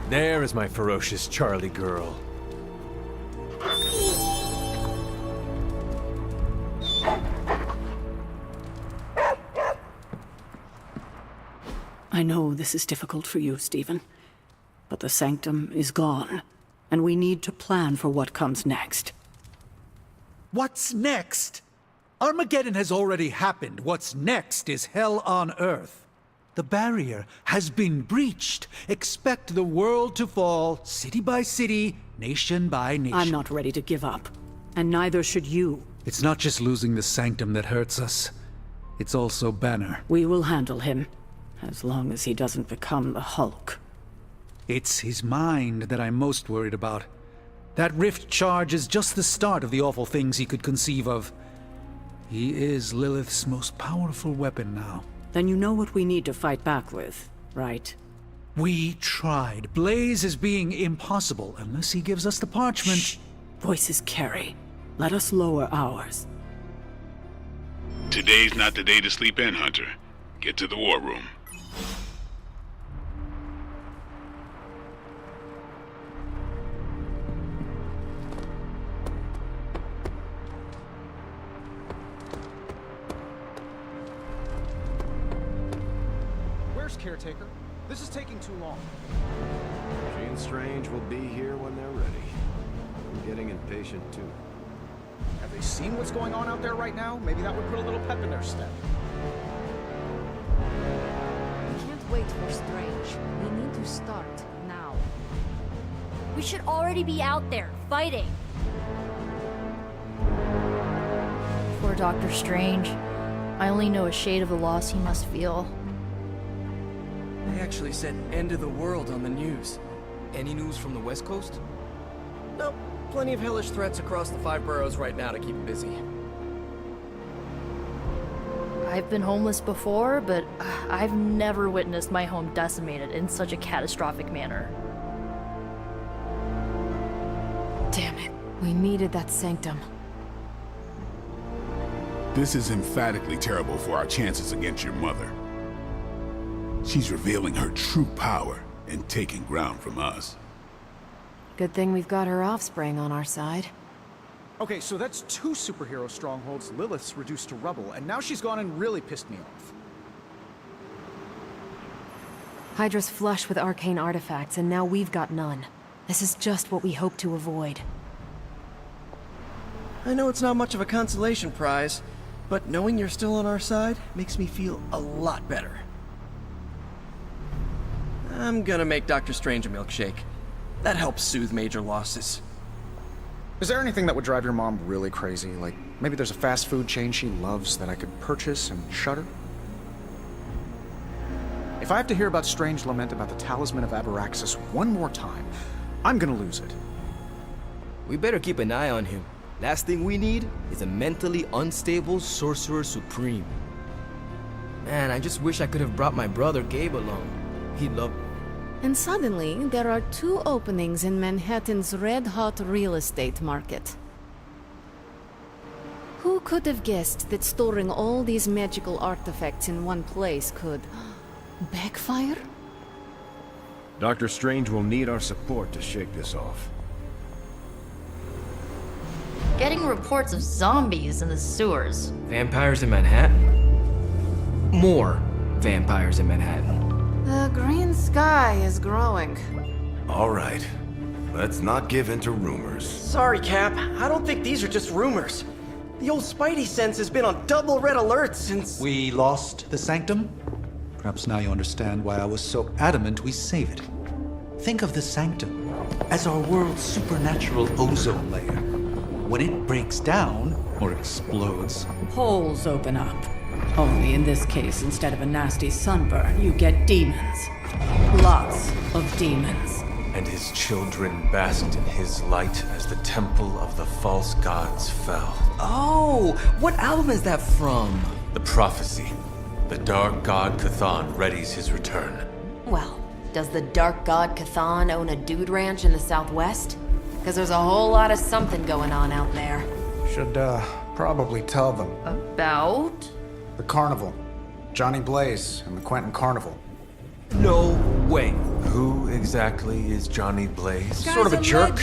There is my ferocious Charlie girl. I know this is difficult for you, Stephen, but the Sanctum is gone, and we need to plan for what comes next. What's next? Armageddon has already happened. What's next is hell on Earth. The barrier has been breached. Expect the world to fall, city by city, nation by nation. I'm not ready to give up, and neither should you. It's not just losing the Sanctum that hurts us. It's also Banner. We will handle him, as long as he doesn't become the Hulk. It's his mind that I'm most worried about. That rift charge is just the start of the awful things he could conceive of. He is Lilith's most powerful weapon now. Then you know what we need to fight back with, right? We tried. Blaze is being impossible unless he gives us the parchment. Shh. Voices carry. Let us lower ours. Today's not the day to sleep in, Hunter. Get to the war room. Where's Caretaker? This is taking too long. She and Strange will be here when they're ready. I'm getting impatient too. Have they seen what's going on out there right now? Maybe that would put a little pep in their step. We can't wait for Strange. We need to start now. We should already be out there, fighting. Poor Doctor Strange. I only know a shade of the loss he must feel. They actually said end of the world on the news. Any news from the West Coast? Nope. Plenty of hellish threats across the 5 boroughs right now to keep busy. I've been homeless before, but I've never witnessed my home decimated in such a catastrophic manner. Damn it. We needed that Sanctum. This is emphatically terrible for our chances against your mother. She's revealing her true power and taking ground from us. Good thing we've got her offspring on our side. Okay, so that's 2 superhero strongholds Lilith's reduced to rubble, and now she's gone and really pissed me off. Hydra's flush with arcane artifacts, and now we've got none. This is just what we hoped to avoid. I know it's not much of a consolation prize, but knowing you're still on our side makes me feel a lot better. I'm gonna make Dr. Strange a milkshake. That helps soothe major losses. Is there anything that would drive your mom really crazy? Like, maybe there's a fast food chain she loves that I could purchase and shudder? If I have to hear about Strange lament about the Talisman of Abaraxis one more time, I'm gonna lose it. We better keep an eye on him. Last thing we need is a mentally unstable Sorcerer Supreme. Man, I just wish I could have brought my brother Gabe along. He'd love... And suddenly, there are 2 openings in Manhattan's red-hot real estate market. Who could have guessed that storing all these magical artifacts in one place could... backfire? Doctor Strange will need our support to shake this off. Getting reports of zombies in the sewers. Vampires in Manhattan? More vampires in Manhattan. The green sky is growing. All right. Let's not give in to rumors. Sorry, Cap. I don't think these are just rumors. The old Spidey sense has been on double red alert since... We lost the Sanctum? Perhaps now you understand why I was so adamant we save it. Think of the Sanctum as our world's supernatural ozone layer. When it breaks down, or explodes, Holes open up. Only in this case, instead of a nasty sunburn, you get demons. Lots of demons. And his children basked in his light as the temple of the false gods fell. Oh, what album is that from? The prophecy. The dark god Cthon readies his return. Well, does the dark god Cthon own a dude ranch in the southwest? Because there's a whole lot of something going on out there. Should, probably tell them. About? The carnival. Johnny Blaze and the Quentin Carnival. No way. Who exactly is Johnny Blaze? Sort of a jerk.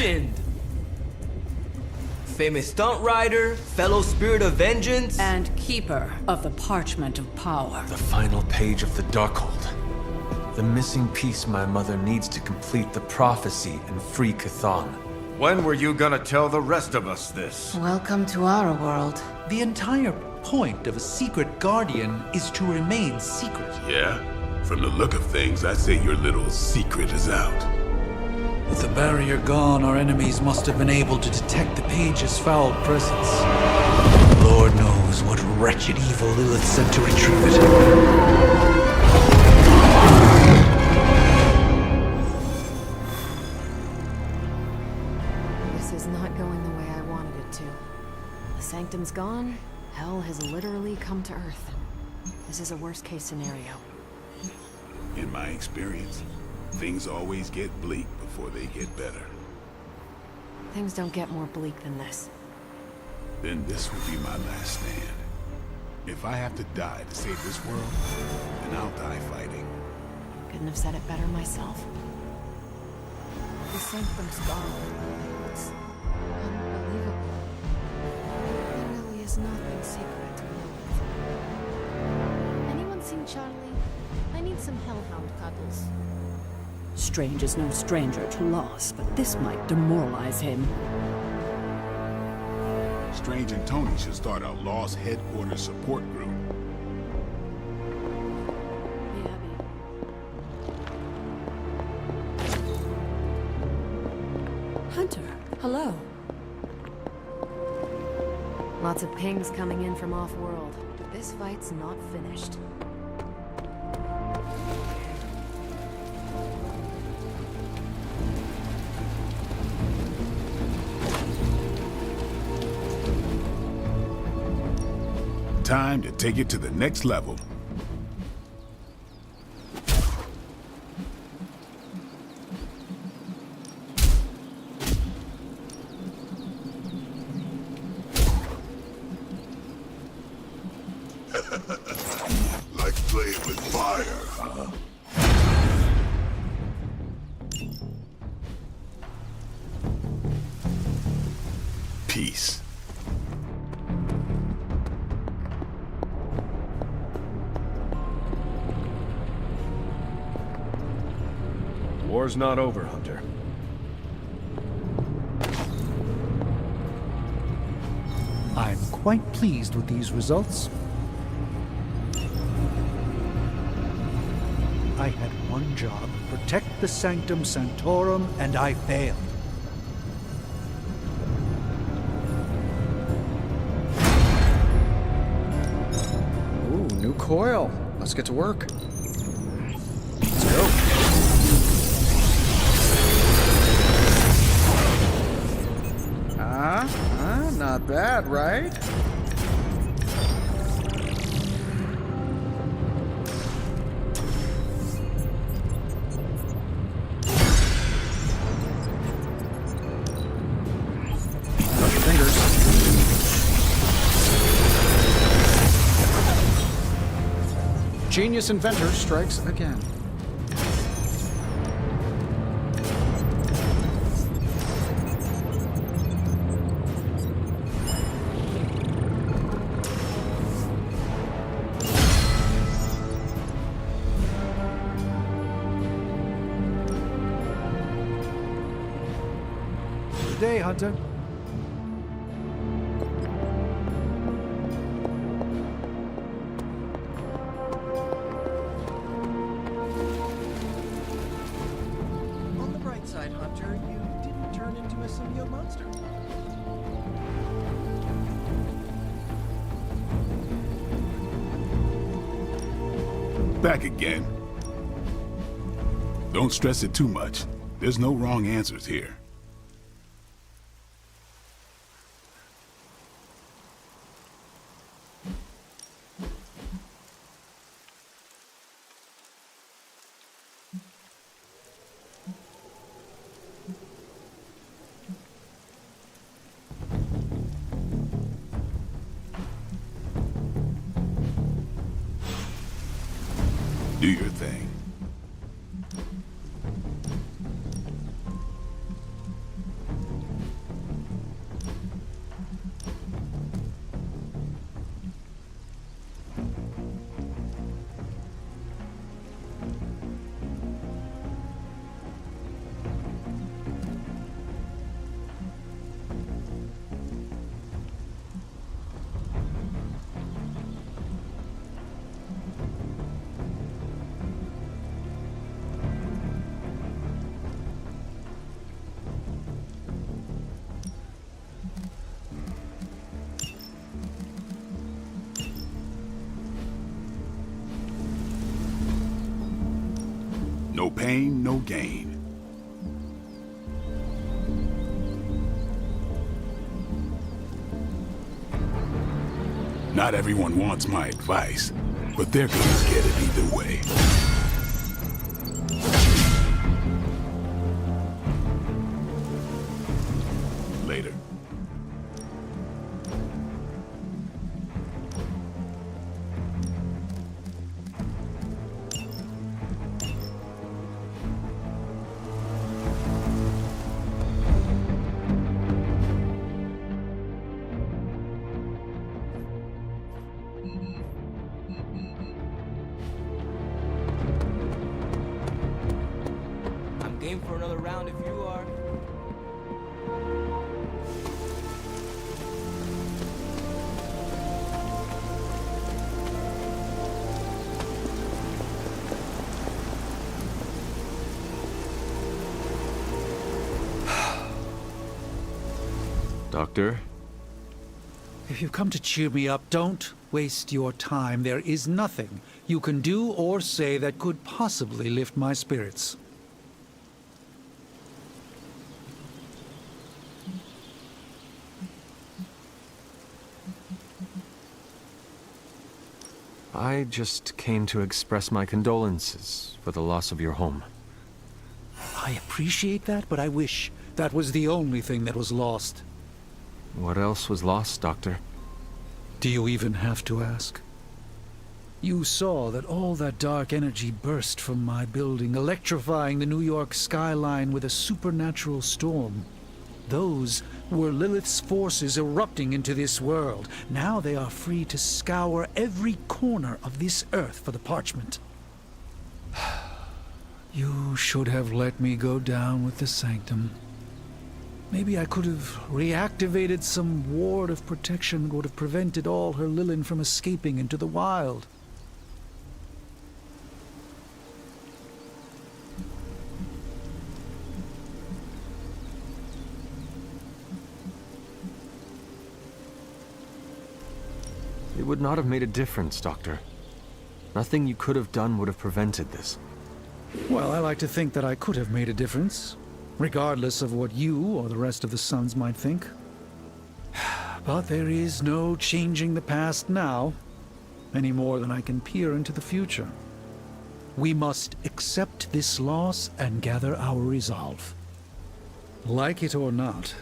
Famous stunt rider, fellow spirit of vengeance. And keeper of the Parchment of Power. The final page of the Darkhold. The missing piece my mother needs to complete the prophecy and free Chthon. When were you gonna tell the rest of us this? Welcome to our world. The entire point of a secret guardian is to remain secret. Yeah? From the look of things, I'd say your little secret is out. With the barrier gone, our enemies must have been able to detect the page's foul presence. Lord knows what wretched evil Lilith sent to retrieve it. This is not going the way I wanted it to. The Sanctum's gone. Hell has literally come to Earth. This is a worst-case scenario. In my experience, things always get bleak before they get better. Things don't get more bleak than this. Then this will be my last stand. If I have to die to save this world, then I'll die fighting. Couldn't have said it better myself. The Sanctum's gone. It's unbelievable. There really is nothing secret to Lilith. Anyone seen Charlie? I need some hellhound cuddles. Strange is no stranger to loss, but this might demoralize him. Strange and Tony should start a Lost Headquarters support group. Hunter, hello. Lots of pings coming in from off-world. This fight's not finished. Time to take it to the next level. Like playing with fire, huh? Peace. War's not over, Hunter. I'm quite pleased with these results. I had one job, protect the Sanctum Sanctorum, and I failed. Ooh, new coil. Let's get to work. Let's go. Not bad, right? Cross your fingers. Genius inventor strikes again. Good day, Hunter. On the bright side, Hunter, you didn't turn into a symbiote monster. Back again. Don't stress it too much. There's no wrong answers here. Do your thing. No pain, no gain. Not everyone wants my advice, but they're gonna get it either way. Later. I'm game for another round if you are. Doctor? If you come to cheer me up, don't waste your time. There is nothing you can do or say that could possibly lift my spirits. I just came to express my condolences for the loss of your home. I appreciate that, but I wish that was the only thing that was lost. What else was lost, Doctor? Do you even have to ask? You saw that all that dark energy burst from my building, electrifying the New York skyline with a supernatural storm. Those were Lilith's forces erupting into this world. Now they are free to scour every corner of this earth for the parchment. You should have let me go down with the Sanctum. Maybe I could have reactivated some ward of protection, would have prevented all her Lilin from escaping into the wild. It would not have made a difference, Doctor. Nothing you could have done would have prevented this. Well, I like to think that I could have made a difference, regardless of what you or the rest of the Sons might think. But there is no changing the past now, any more than I can peer into the future. We must accept this loss and gather our resolve. Like it or not,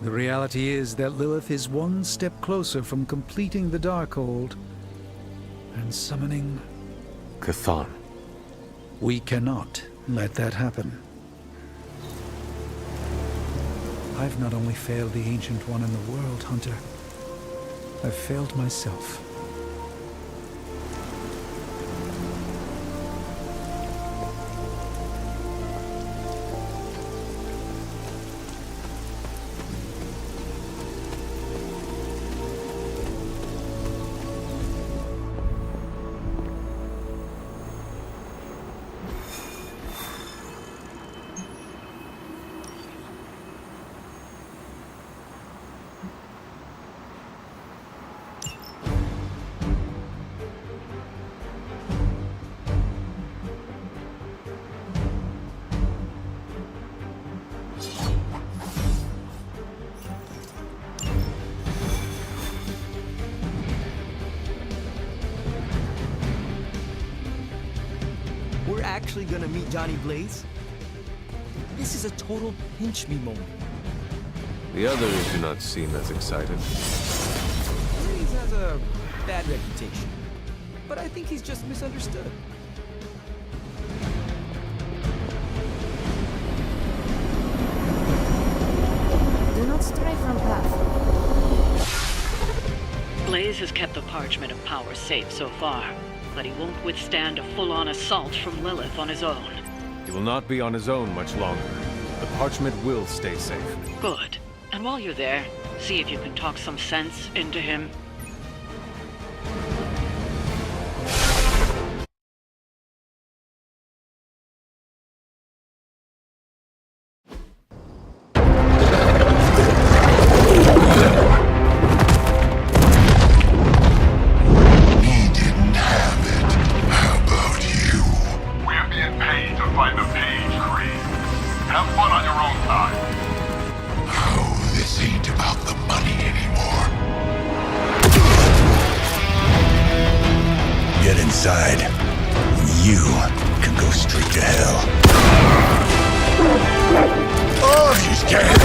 the reality is that Lilith is one step closer from completing the Darkhold and summoning Chthon. We cannot let that happen. I've not only failed the Ancient One in the world, Hunter. I've failed myself. We're actually gonna meet Johnny Blaze? This is a total pinch me moment. The others do not seem as excited. Blaze has a bad reputation, but I think he's just misunderstood. Do not stray from path. Blaze has kept the Parchment of Power safe so far, but he won't withstand a full-on assault from Lilith on his own. He will not be on his own much longer. The parchment will stay safe. Good. And while you're there, see if you can talk some sense into him. We're being paid to you can go straight to hell. Oh, she's dead!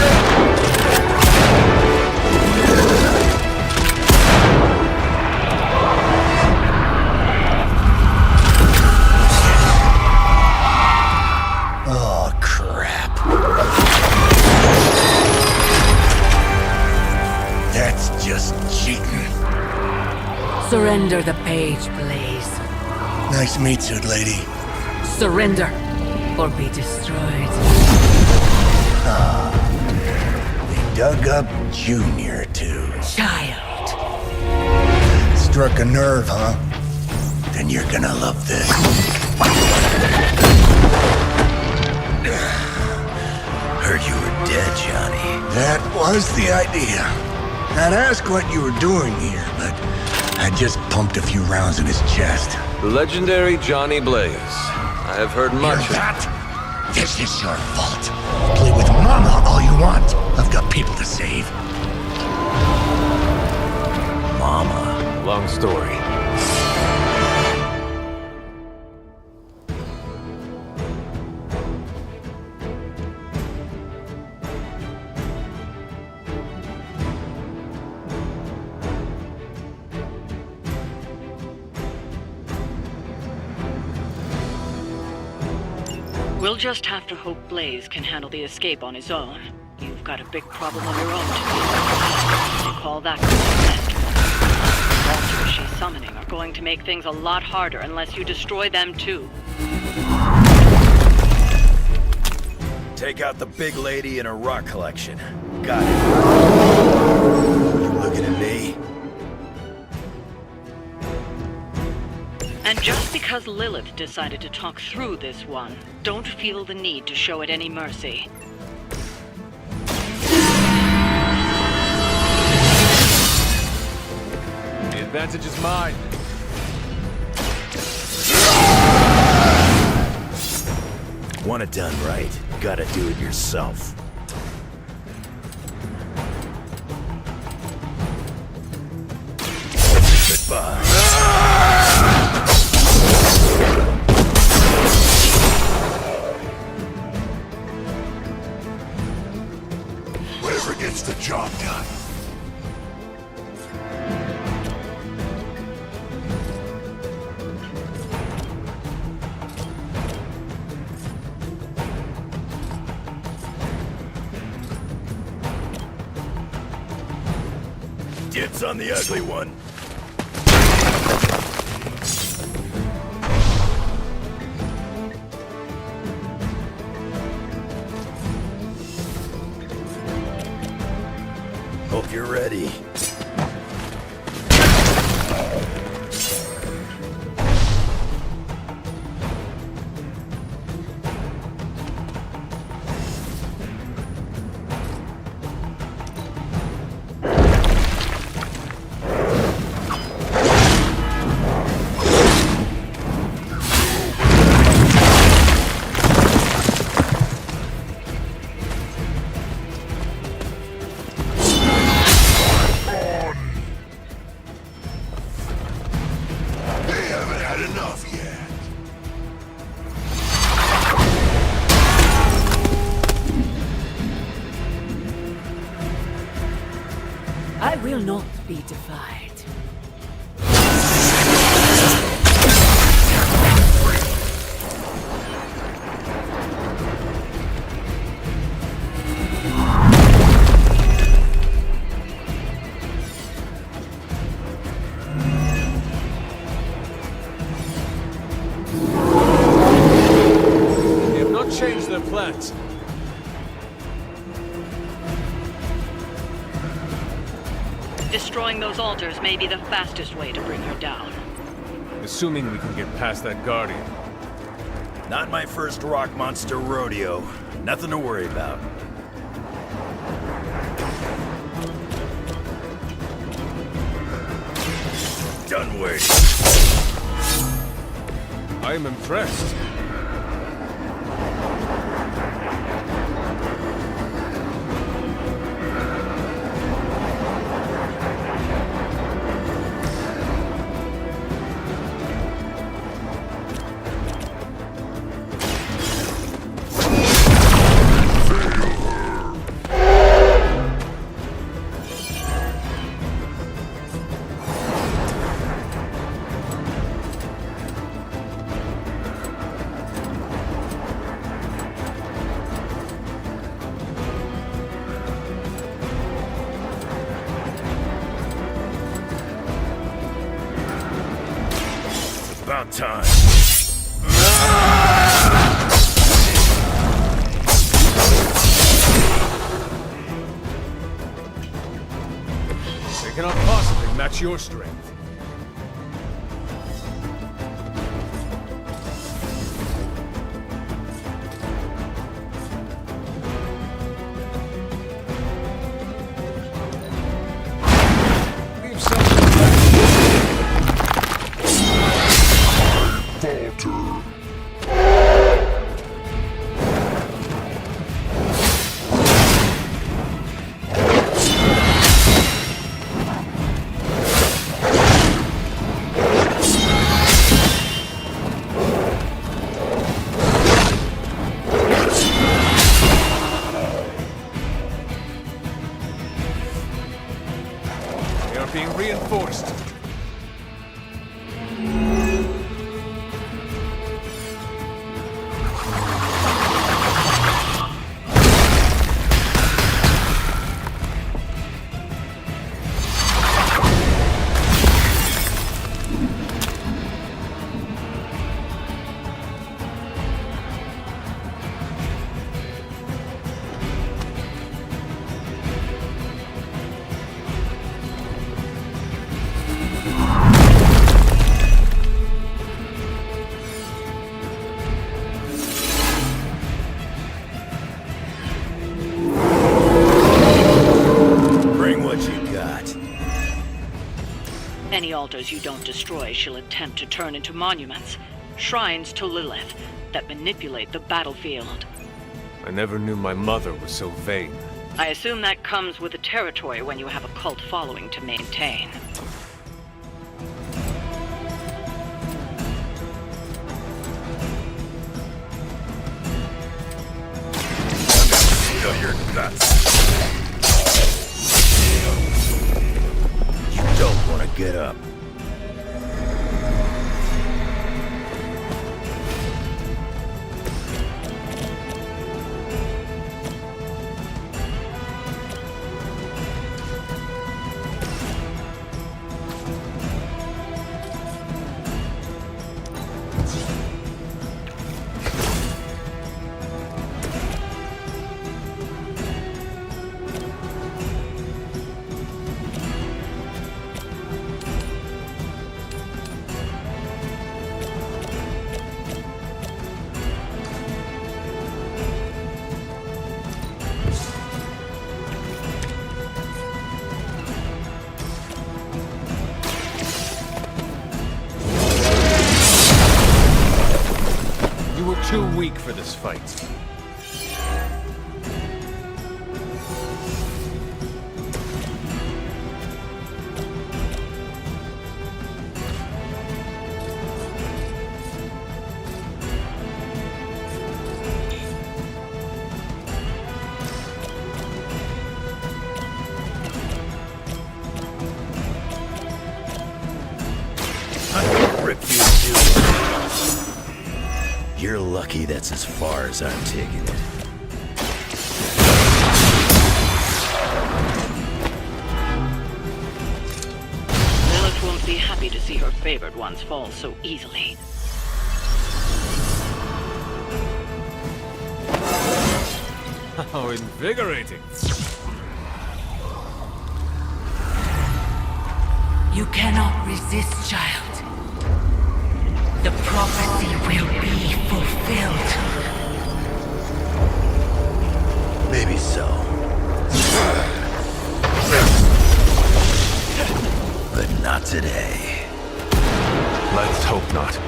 Oh, crap. That's just cheating. Surrender the page, Blaze. Nice meat suit, lady. Surrender, or be destroyed. They dug up Junior, too. Child. Struck a nerve, huh? Then you're gonna love this. Heard you were dead, Johnny. That was the idea. I'd ask what you were doing here, but I just pumped a few rounds in his chest. The legendary Johnny Blaze. I have heard much Hear that? This is your fault. Play with Mama all you want. I've got people to save. Mama. Long story. We'll just have to hope Blaze can handle the escape on his own. You've got a big problem of your own to deal with. You call that the monsters she's summoning are going to make things a lot harder unless you destroy them too. Take out the big lady and her rock collection. Got it. You looking at me? And just because Lilith decided to talk through this one, don't feel the need to show it any mercy. The advantage is mine. Want it done right, gotta do it yourself. Goodbye. Whatever gets the job done. Dibs on the ugly one. Hope you're ready. I will not be defied. They have not changed their plans. Destroying those altars may be the fastest way to bring her down. Assuming we can get past that Guardian. Not my first rock monster rodeo. Nothing to worry about. Done waiting. I am impressed. about time. They cannot possibly match your strength. They are being reinforced. Bring what you got. Any altars you don't destroy she'll attempt to turn into monuments, shrines to Lilith, that manipulate the battlefield. I never knew my mother was so vain. I assume that comes with the territory when you have a cult following to maintain. Feel your guts. You don't want to get up. You were too weak for this fight. Rip you, dude. You're lucky that's as far as I'm taking it. Lilith won't be happy to see her favored ones fall so easily. How invigorating. You cannot resist, child. The prophecy will be fulfilled. Maybe so. But not today. Let's hope not.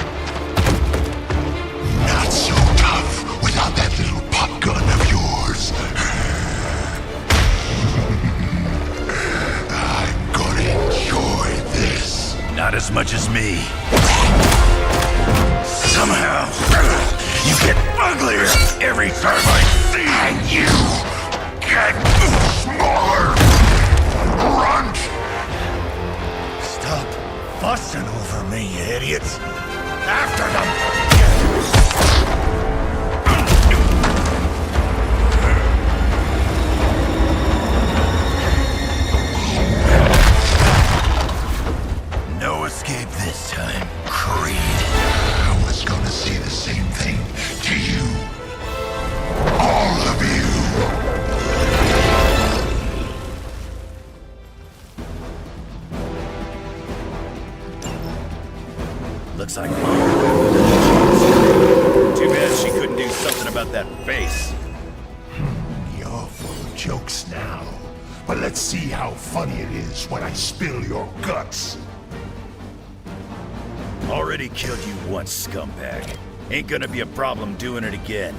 Not so tough without that little pop gun of yours. I'm gonna enjoy this. Not as much as me. Somehow, you get uglier every time I see you. And you get smaller. Runt! Stop fussing over me, you idiots. After them! No escape this time, Creed. But let's see how funny it is when I spill your guts. Already killed you once, scumbag. Ain't gonna be a problem doing it again.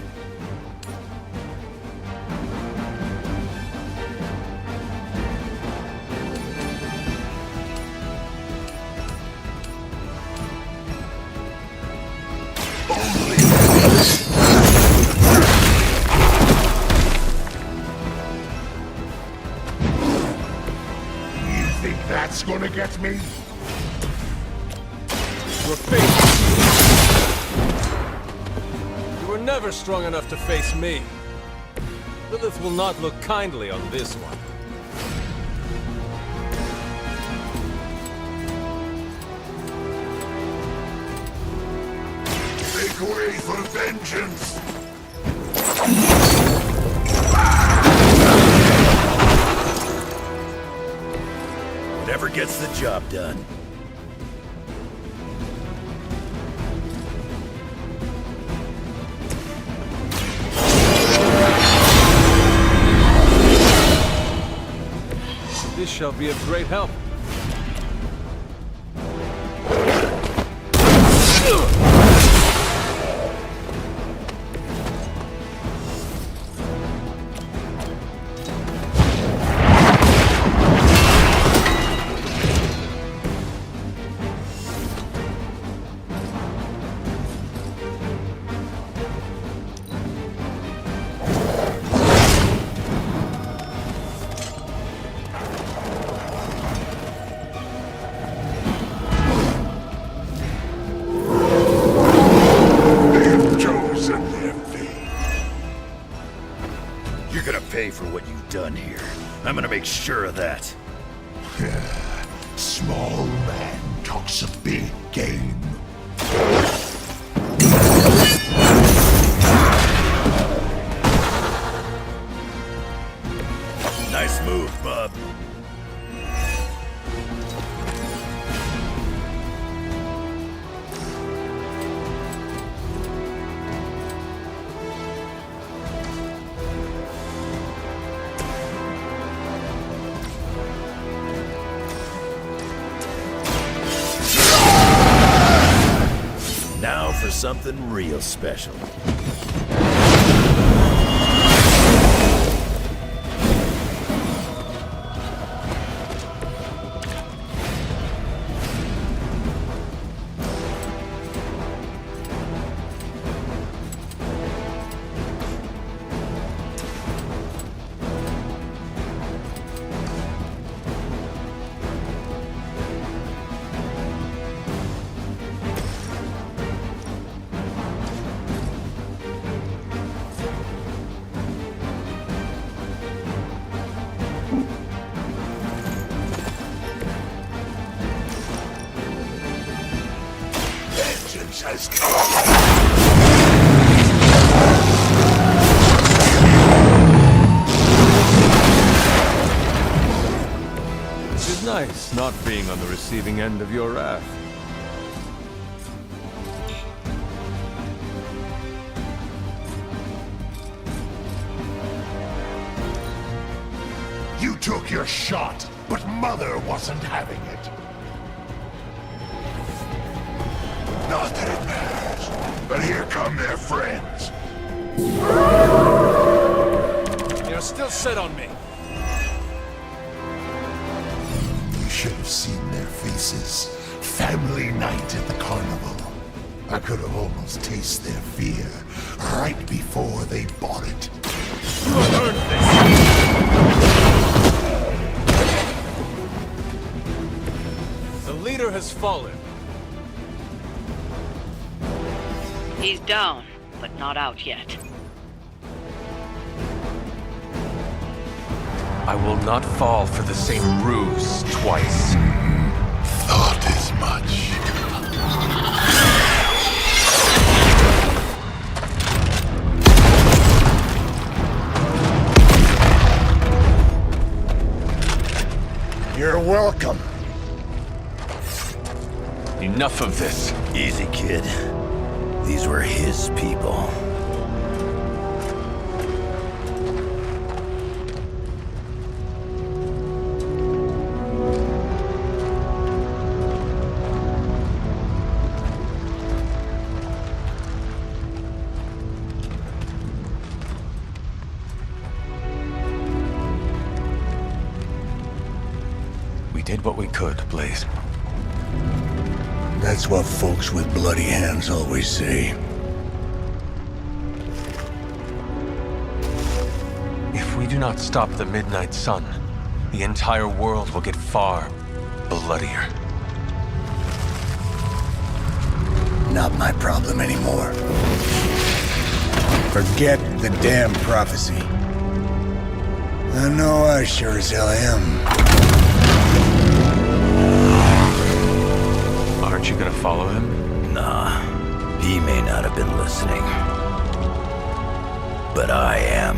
That's gonna get me? Your face! You were never strong enough to face me. Lilith will not look kindly on this one. Make way for vengeance! Whatever gets the job done. This shall be of great help. For what you've done here. I'm gonna make sure of that. Small man talks a big game. Nice move, bub. Now for something real special. Has It is nice not being on the receiving end of your wrath. You took your shot, but Mother wasn't having it. Not that it matters, but here come their friends. You're still set on me. You should have seen their faces. Family night at the carnival. I could have almost tasted their fear right before they bought it. You have earned this. The leader has fallen. He's down, but not out yet. I will not fall for the same ruse twice. Thought as much. You're welcome. Enough of this. Easy, kid. These were his people. did what we could, Blaze. That's what folks with bloody hands always say. If we do not stop the Midnight Sun, the entire world will get far bloodier. Not my problem anymore. Forget the damn prophecy. I know I sure as hell am. Aren't you gonna follow him? Nah, he may not have been listening. But I am.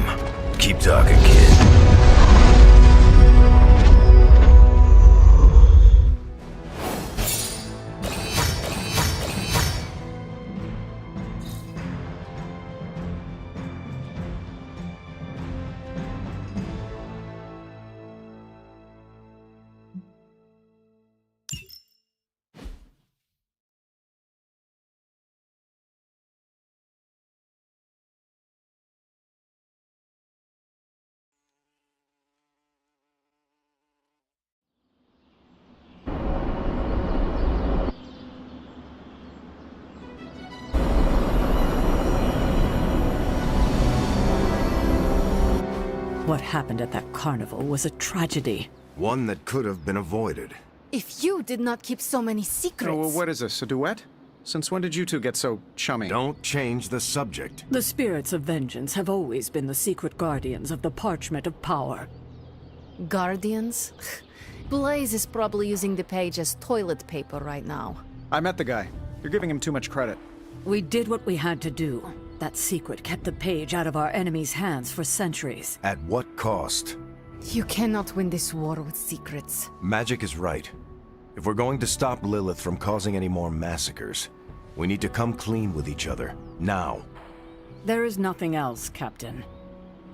Keep talking, kid. What happened at that carnival was a tragedy. One that could have been avoided. If you did not keep so many secrets... Oh, well, what is this, a duet? Since when did you two get so chummy? Don't change the subject. The spirits of vengeance have always been the secret guardians of the Parchment of Power. Guardians? Blaze is probably using the page as toilet paper right now. I met the guy. You're giving him too much credit. We did what we had to do. That secret kept the page out of our enemies' hands for centuries. At what cost? You cannot win this war with secrets. Magic is right. If we're going to stop Lilith from causing any more massacres, we need to come clean with each other, now. There is nothing else, Captain.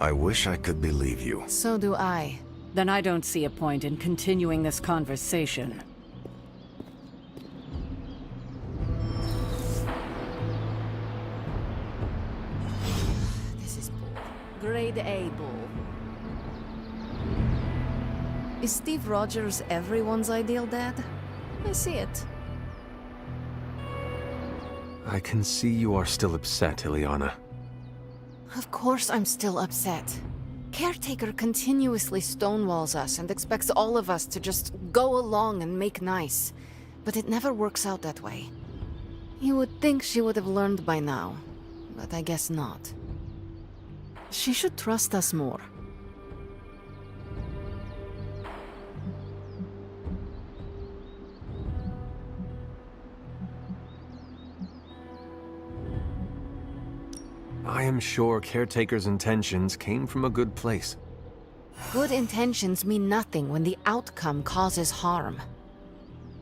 I wish I could believe you. So do I. Then I don't see a point in continuing this conversation. This is bull. Grade A bull. Is Steve Rogers everyone's ideal dad? I see it. I can see you are still upset, Ileana. Of course I'm still upset. Caretaker continuously stonewalls us and expects all of us to just go along and make nice. But it never works out that way. You would think she would have learned by now, but I guess not. She should trust us more. I am sure Caretaker's intentions came from a good place. Good intentions mean nothing when the outcome causes harm.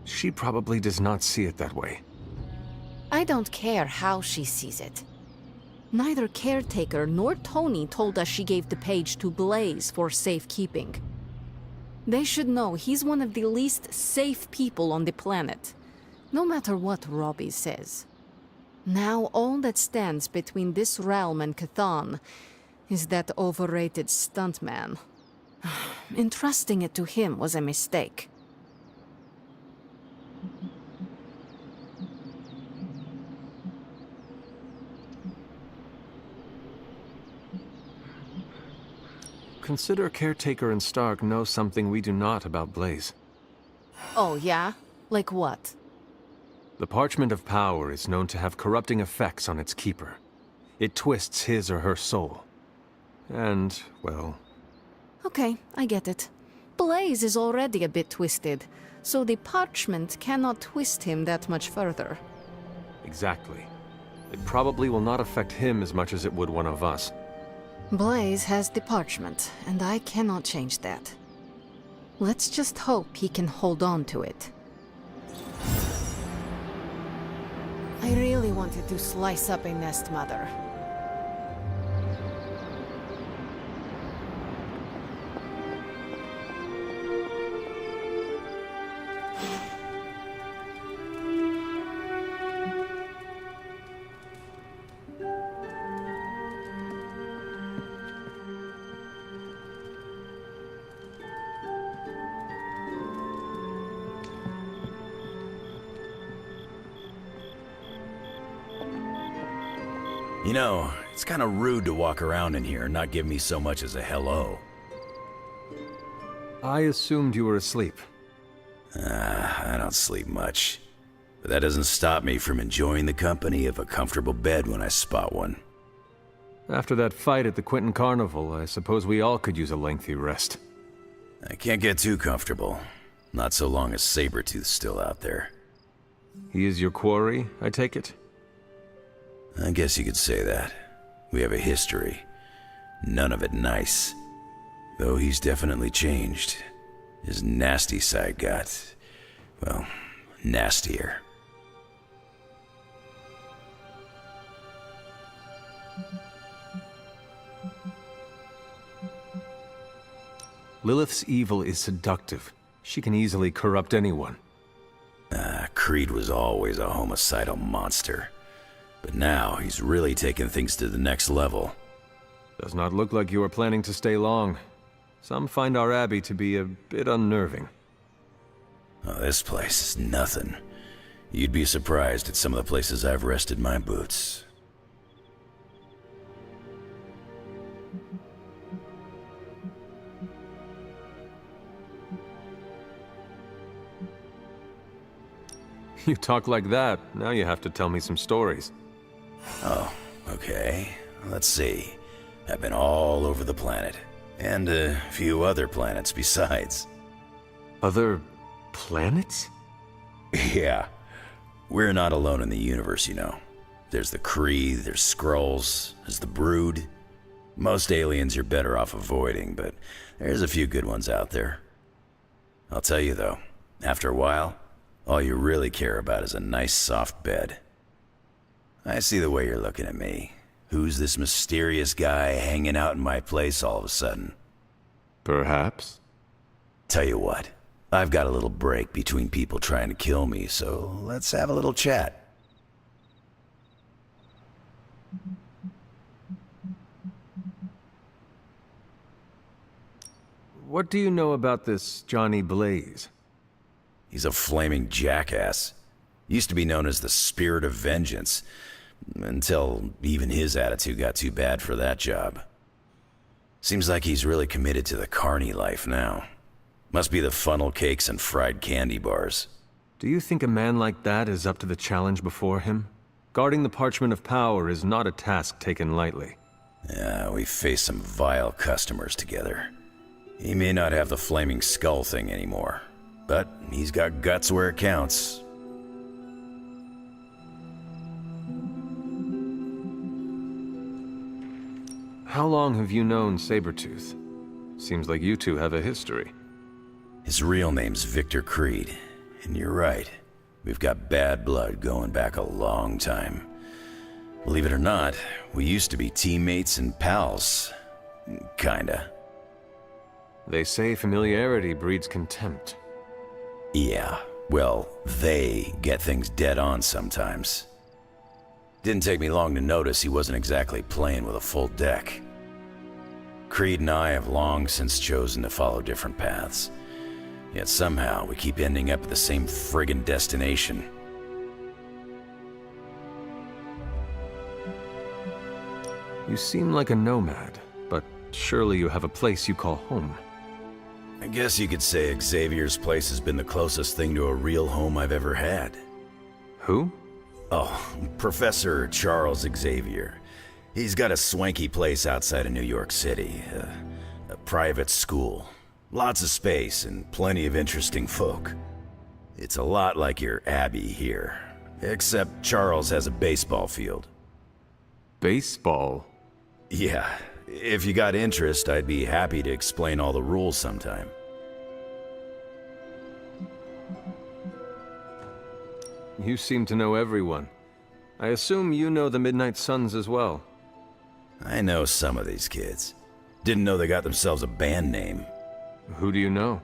She probably does not see it that way. I don't care how she sees it. Neither Caretaker nor Tony told us she gave the page to Blaze for safekeeping. They should know he's one of the least safe people on the planet, no matter what Robbie says. Now all that stands between this realm and Chthon is that overrated stuntman. Entrusting it to him was a mistake. Consider Caretaker and Stark know something we do not about Blaze. Oh, yeah? Like what? The Parchment of Power is known to have corrupting effects on its keeper. It twists his or her soul. And, well... Okay, I get it. Blaze is already a bit twisted, so the parchment cannot twist him that much further. Exactly. It probably will not affect him as much as it would one of us. Blaze has the parchment, and I cannot change that. Let's just hope he can hold on to it. I really wanted to slice up a nest mother. You know, it's kind of rude to walk around in here and not give me so much as a hello. I assumed you were asleep. I don't sleep much. But that doesn't stop me from enjoying the company of a comfortable bed when I spot one. After that fight at the Quentin Carnival, I suppose we all could use a lengthy rest. I can't get too comfortable. Not so long as Sabretooth's still out there. He is your quarry, I take it? I guess you could say that. We have a history. None of it nice. Though he's definitely changed. His nasty side got, well, nastier. Lilith's evil is seductive. She can easily corrupt anyone. Creed was always a homicidal monster. But now he's really taken things to the next level. Does not look like you are planning to stay long. Some find our abbey to be a bit unnerving. Oh, this place is nothing. You'd be surprised at some of the places I've rested my boots. You talk like that, now you have to tell me some stories. Oh, okay. Let's see. I've been all over the planet. And a few other planets besides. Other planets? Yeah. We're not alone in the universe, you know. There's the Kree, there's Skrulls, there's the Brood. Most aliens you're better off avoiding, but there's a few good ones out there. I'll tell you though, after a while, all you really care about is a nice soft bed. I see the way you're looking at me. Who's this mysterious guy hanging out in my place all of a sudden? Perhaps. Tell you what, I've got a little break between people trying to kill me, so let's have a little chat. What do you know about this Johnny Blaze? He's a flaming jackass. Used to be known as the Spirit of Vengeance, until even his attitude got too bad for that job. Seems like he's really committed to the carny life now. Must be the funnel cakes and fried candy bars. Do you think a man like that is up to the challenge before him? Guarding the Parchment of Power is not a task taken lightly. Yeah, we faced some vile customers together. He may not have the flaming skull thing anymore, but he's got guts where it counts. How long have you known Sabretooth? Seems like you two have a history. His real name's Victor Creed, and you're right. We've got bad blood going back a long time. Believe it or not, we used to be teammates and pals. Kinda. They say familiarity breeds contempt. Yeah, well, they get things dead on sometimes. Didn't take me long to notice he wasn't exactly playing with a full deck. Creed and I have long since chosen to follow different paths. Yet somehow we keep ending up at the same friggin' destination. You seem like a nomad, but surely you have a place you call home. I guess you could say Xavier's place has been the closest thing to a real home I've ever had. Who? Oh, Professor Charles Xavier. He's got a swanky place outside of New York City. A private school. Lots of space and plenty of interesting folk. It's a lot like your Abbey here. Except Charles has a baseball field. Baseball? Yeah. If you got interest, I'd be happy to explain all the rules sometime. You seem to know everyone. I assume you know the Midnight Suns as well. I know some of these kids. Didn't know they got themselves a band name. Who do you know?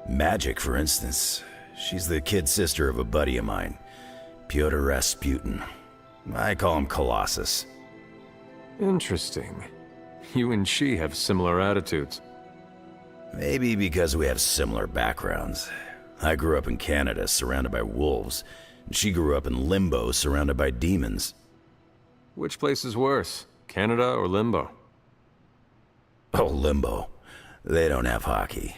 Magic, for instance. She's the kid sister of a buddy of mine, Pyotr Rasputin. I call him Colossus. Interesting. You and she have similar attitudes. Maybe because we have similar backgrounds. I grew up in Canada, surrounded by wolves, and she grew up in Limbo, surrounded by demons. Which place is worse, Canada or Limbo? Oh, Limbo. They don't have hockey.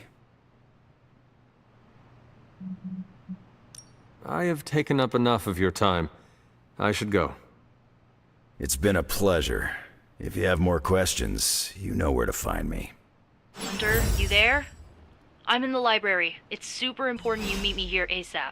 I have taken up enough of your time. I should go. It's been a pleasure. If you have more questions, you know where to find me. Hunter, you there? I'm in the library. It's super important you meet me here ASAP.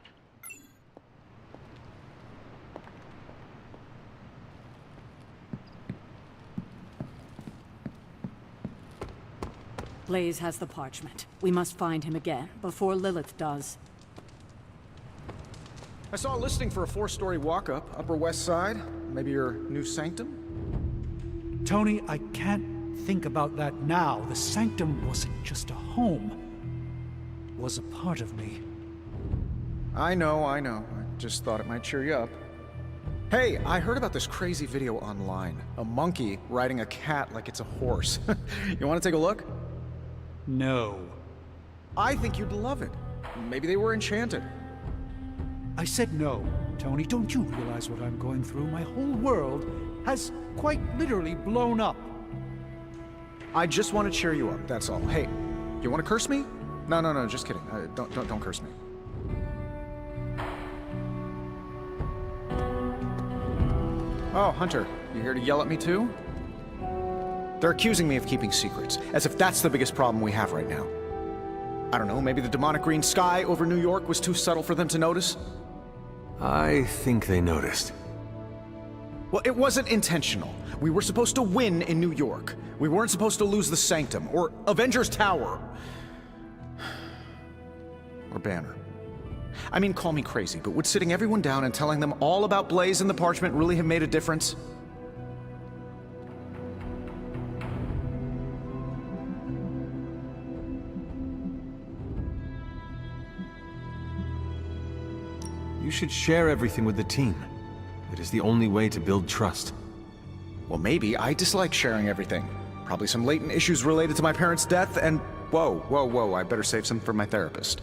Blaze has the parchment. We must find him again, before Lilith does. I saw a listing for a 4-story walk-up, Upper West Side. Maybe your new sanctum? Tony, I can't think about that now. The sanctum wasn't just a home. It was a part of me. I know. I just thought it might cheer you up. Hey, I heard about this crazy video online. A monkey riding a cat like it's a horse. You want to take a look? No. I think you'd love it. Maybe they were enchanted. I said no, Tony. Don't you realize what I'm going through? My whole world has quite literally blown up. I just want to cheer you up, that's all. Hey, you want to curse me? No, just kidding. Don't curse me. Oh, Hunter, you here to yell at me too? They're accusing me of keeping secrets, as if that's the biggest problem we have right now. I don't know, maybe the demonic green sky over New York was too subtle for them to notice? I think they noticed. Well, it wasn't intentional. We were supposed to win in New York. We weren't supposed to lose the Sanctum, or Avengers Tower. Or Banner. I mean, call me crazy, but would sitting everyone down and telling them all about Blaze and the Parchment really have made a difference? You should share everything with the team. It is the only way to build trust. Well, maybe I dislike sharing everything. Probably some latent issues related to my parents' death, and whoa, I better save some for my therapist.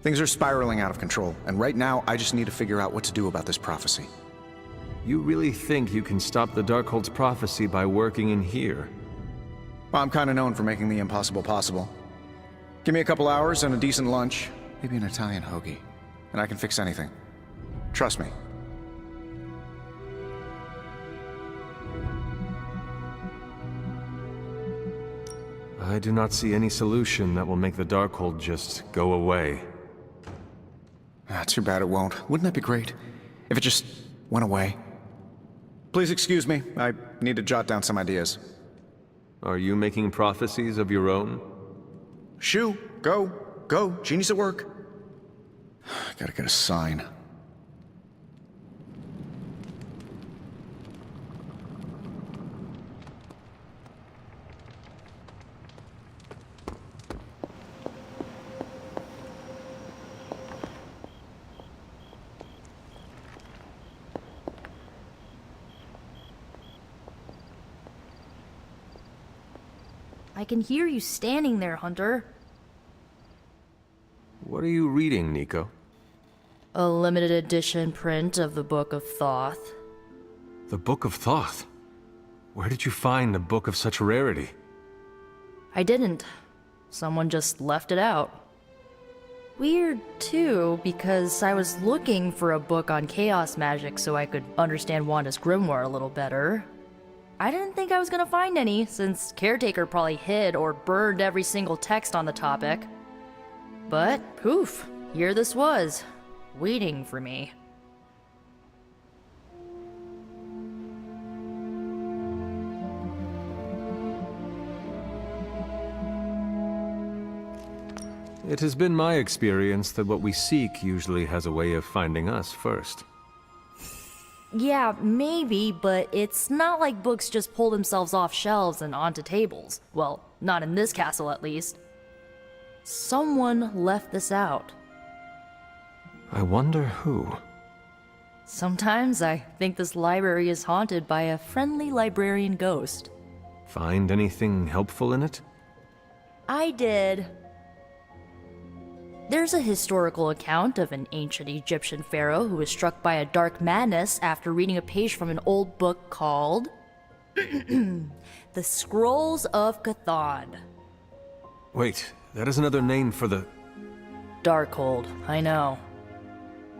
Things are spiraling out of control, and right now I just need to figure out what to do about this prophecy. You really think you can stop the Darkhold's prophecy by working in here? Well, I'm kinda known for making the impossible possible. Give me a couple hours and a decent lunch, maybe an Italian hoagie, and I can fix anything. Trust me. I do not see any solution that will make the Darkhold just go away. Too bad it won't. Wouldn't that be great? If it just went away. Please excuse me. I need to jot down some ideas. Are you making prophecies of your own? Shoo! Go! Genie's at work. Gotta get a sign. I can hear you standing there, Hunter. What are you reading, Nico? A limited edition print of the Book of Thoth. The Book of Thoth? Where did you find a book of such rarity? I didn't. Someone just left it out. Weird, too, because I was looking for a book on chaos magic so I could understand Wanda's grimoire a little better. I didn't think I was gonna find any, since Caretaker probably hid or burned every single text on the topic. But, poof, here this was, waiting for me. It has been my experience that what we seek usually has a way of finding us first. Yeah, maybe, but it's not like books just pull themselves off shelves and onto tables. Well, not in this castle at least. Someone left this out. I wonder who. Sometimes I think this library is haunted by a friendly librarian ghost. Find anything helpful in it? I did. there's a historical account of an ancient Egyptian pharaoh who was struck by a dark madness after reading a page from an old book called The Scrolls of Cthon. Wait, that is another name for the... Darkhold, I know.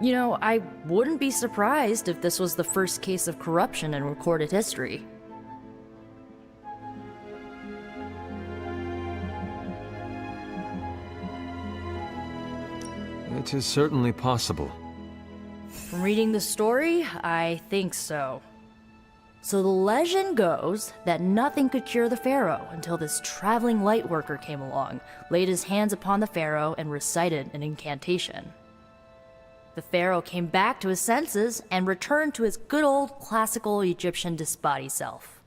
You know, I wouldn't be surprised if this was the first case of corruption in recorded history. It is certainly possible. From reading the story, I think so. So the legend goes that nothing could cure the pharaoh until this traveling lightworker came along, laid his hands upon the pharaoh, and recited an incantation. The pharaoh came back to his senses and returned to his good old classical Egyptian disbody self.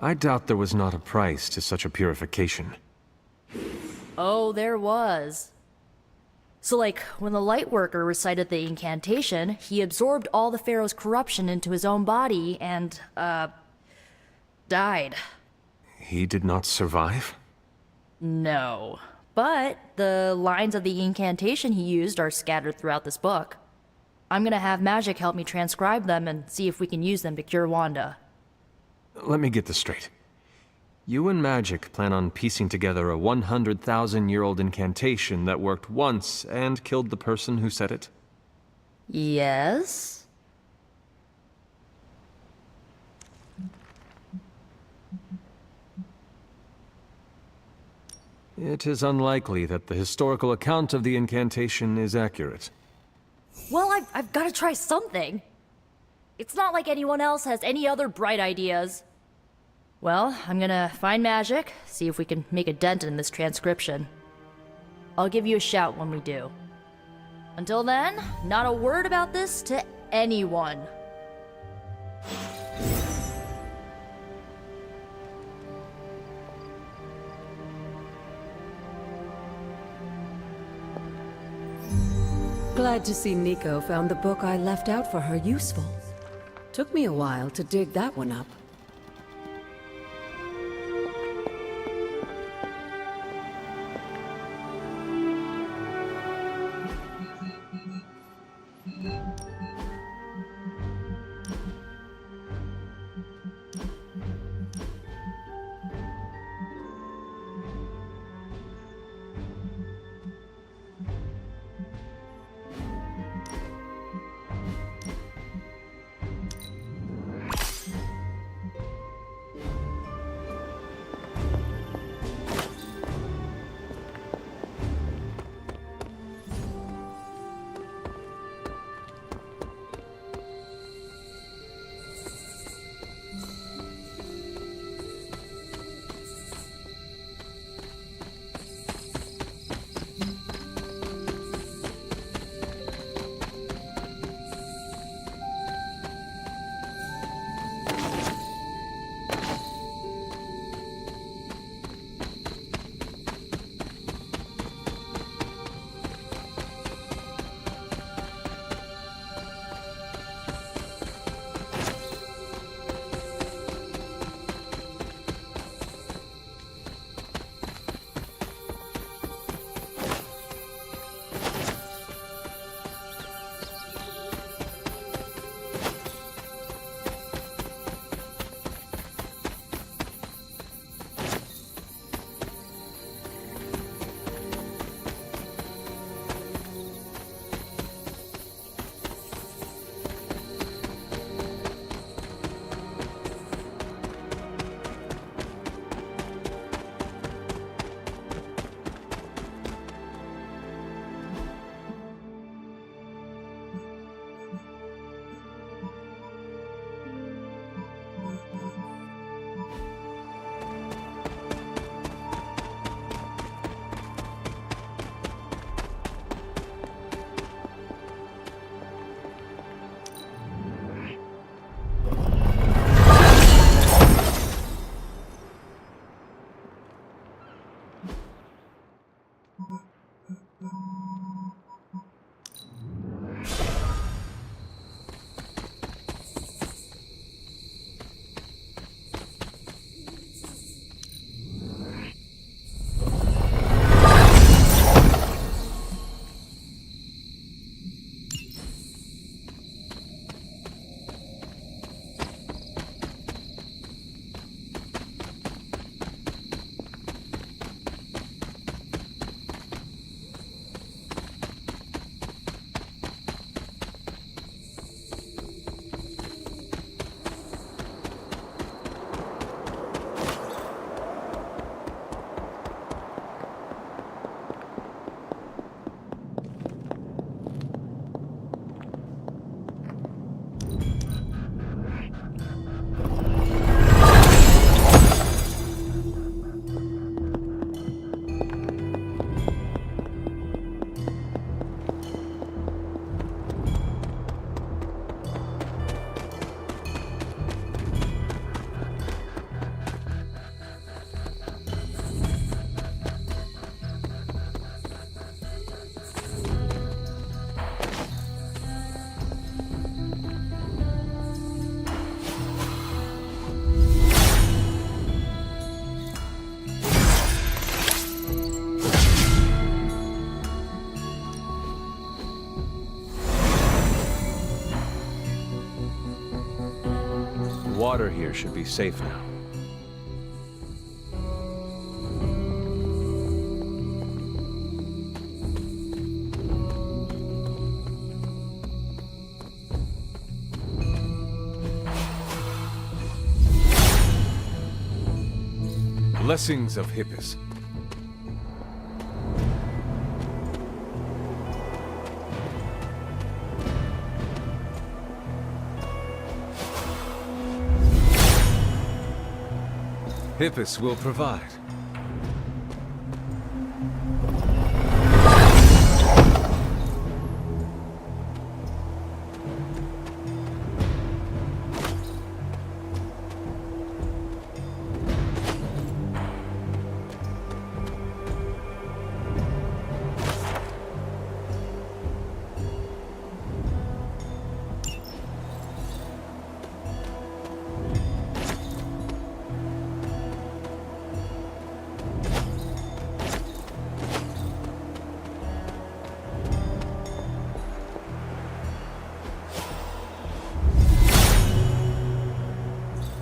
I doubt there was not a price to such a purification. Oh, there was. So like, when the lightworker recited the incantation, he absorbed all the pharaoh's corruption into his own body and, died. He did not survive? No. But the lines of the incantation he used are scattered throughout this book. I'm gonna have Magic help me transcribe them and see if we can use them to cure Wanda. Let me get this straight. You and Magic plan on piecing together a 100,000-year-old incantation that worked once and killed the person who said it? Yes? It is unlikely that the historical account of the incantation is accurate. Well, I've got to try something. It's not like anyone else has any other bright ideas. Well, I'm gonna find Magic, see if we can make a dent in this transcription. I'll give you a shout when we do. Until then, not a word about this to anyone. Glad to see Nico found the book I left out for her useful. Took me a while to dig that one up. water here should be safe now. Blessings of Hippus. Hippus will provide.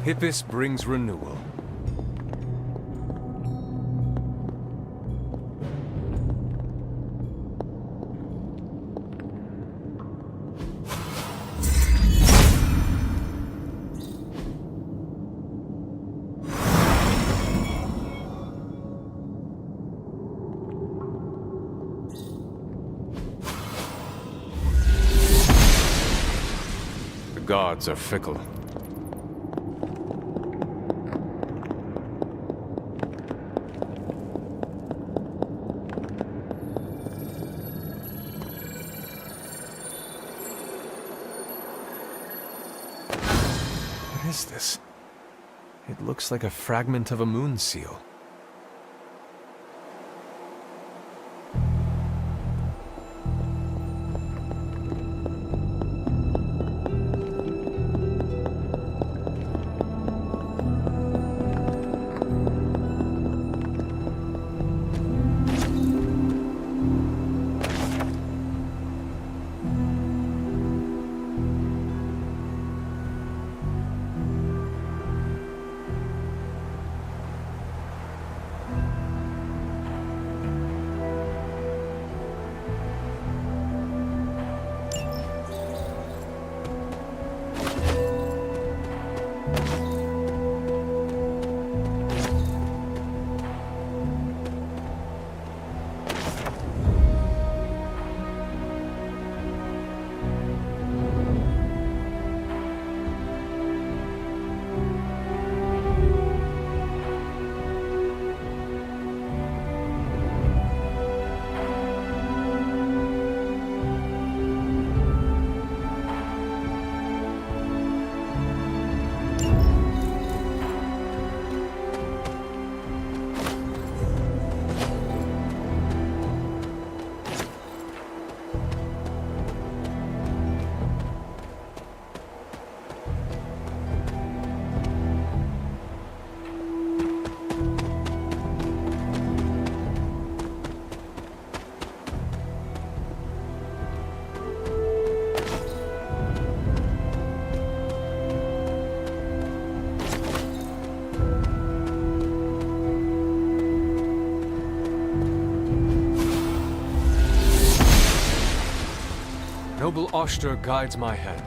Hippus brings renewal. The gods are fickle. What is this? It looks like a fragment of a moon seal. Noble Oster guides my hand.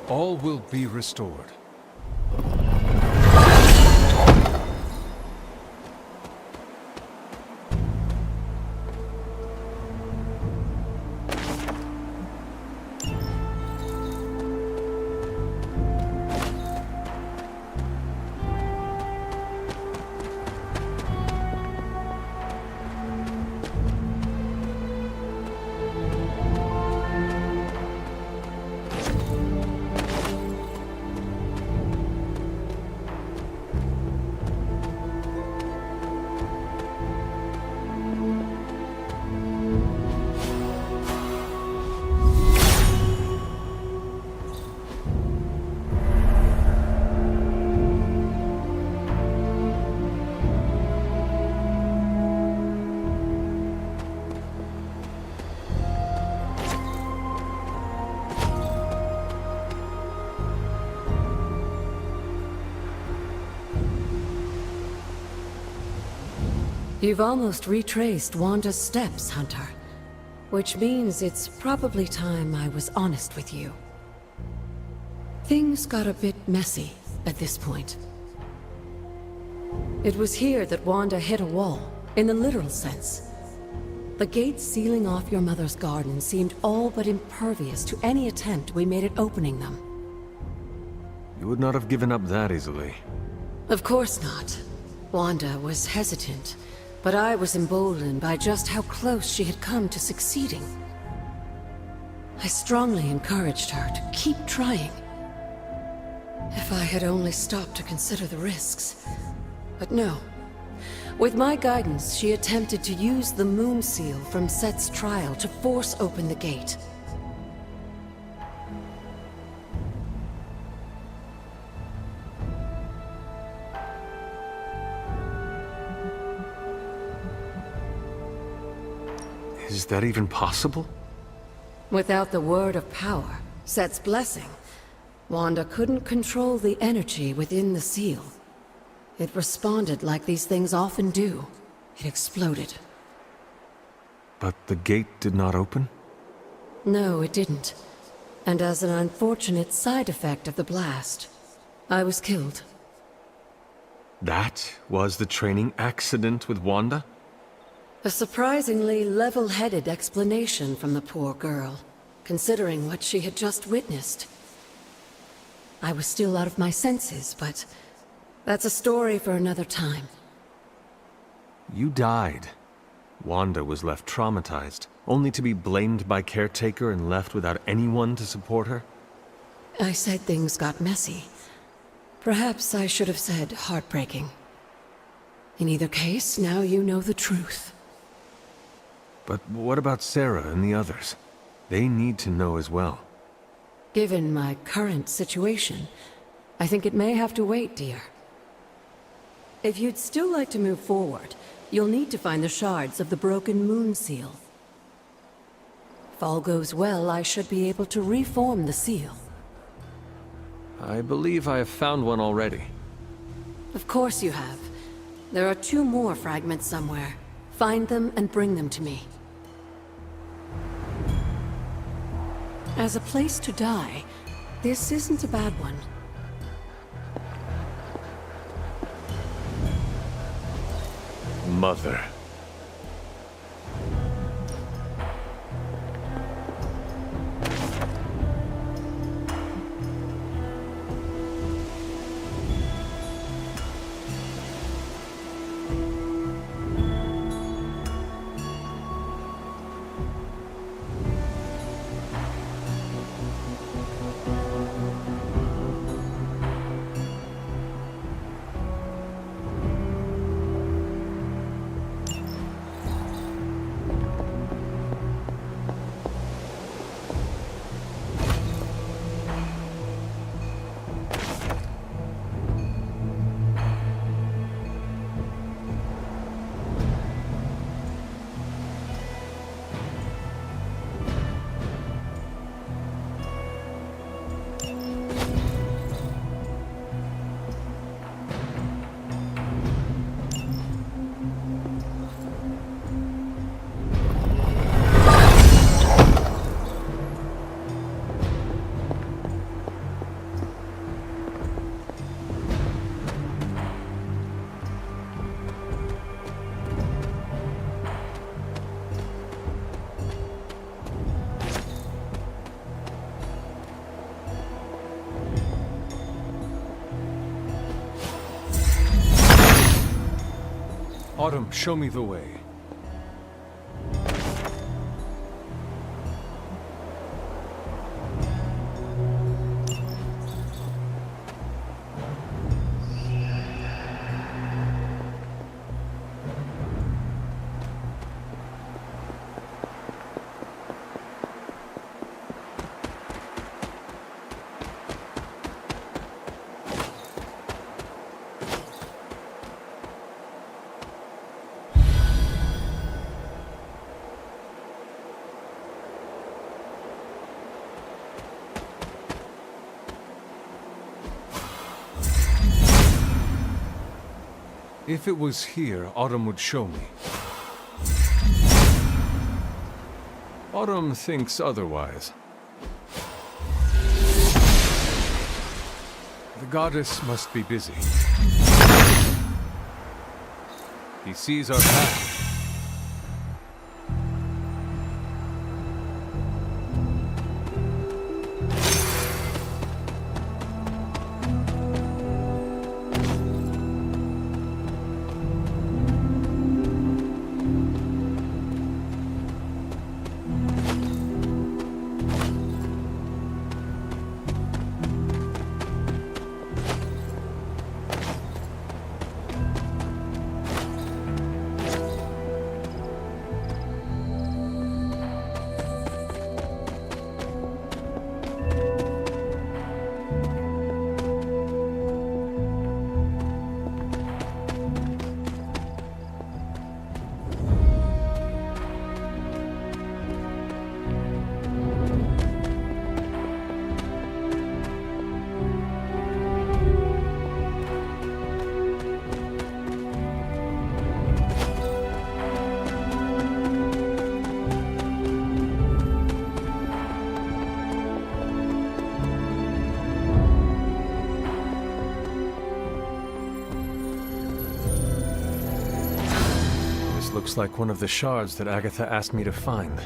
All will be restored. You've almost retraced Wanda's steps, Hunter. Which means it's probably time I was honest with you. Things got a bit messy at this point. It was here that Wanda hit a wall, in the literal sense. The gates sealing off your mother's garden seemed all but impervious to any attempt we made at opening them. You would not have given up that easily. Of course not. Wanda was hesitant, but I was emboldened by just how close she had come to succeeding. I strongly encouraged her to keep trying. If I had only stopped to consider the risks. But no. With my guidance, she attempted to use the moon seal from Set's trial to force open the gate. Is that even possible? Without the word of power, Set's blessing, Wanda couldn't control the energy within the seal. It responded like these things often do. It exploded. But the gate did not open? No, it didn't. And as an unfortunate side effect of the blast, I was killed. That was the training accident with Wanda? A surprisingly level-headed explanation from the poor girl, considering what she had just witnessed. I was still out of my senses, but that's a story for another time. You died. Wanda was left traumatized, only to be blamed by Caretaker and left without anyone to support her? I said things got messy. Perhaps I should have said heartbreaking. In either case, now you know the truth. But what about Sarah and the others? They need to know as well. Given my current situation, I think it may have to wait, dear. If you'd still like to move forward, you'll need to find the shards of the broken moon seal. If all goes well, I should be able to reform the seal. I believe I have found one already. Of course you have. There are 2 more fragments somewhere. Find them and bring them to me. As a place to die, this isn't a bad one. Mother. Autumn, show me the way. If it was here, Autumn would show me. Autumn thinks otherwise. The goddess must be busy. He sees our path. Looks like one of the shards that Agatha asked me to find.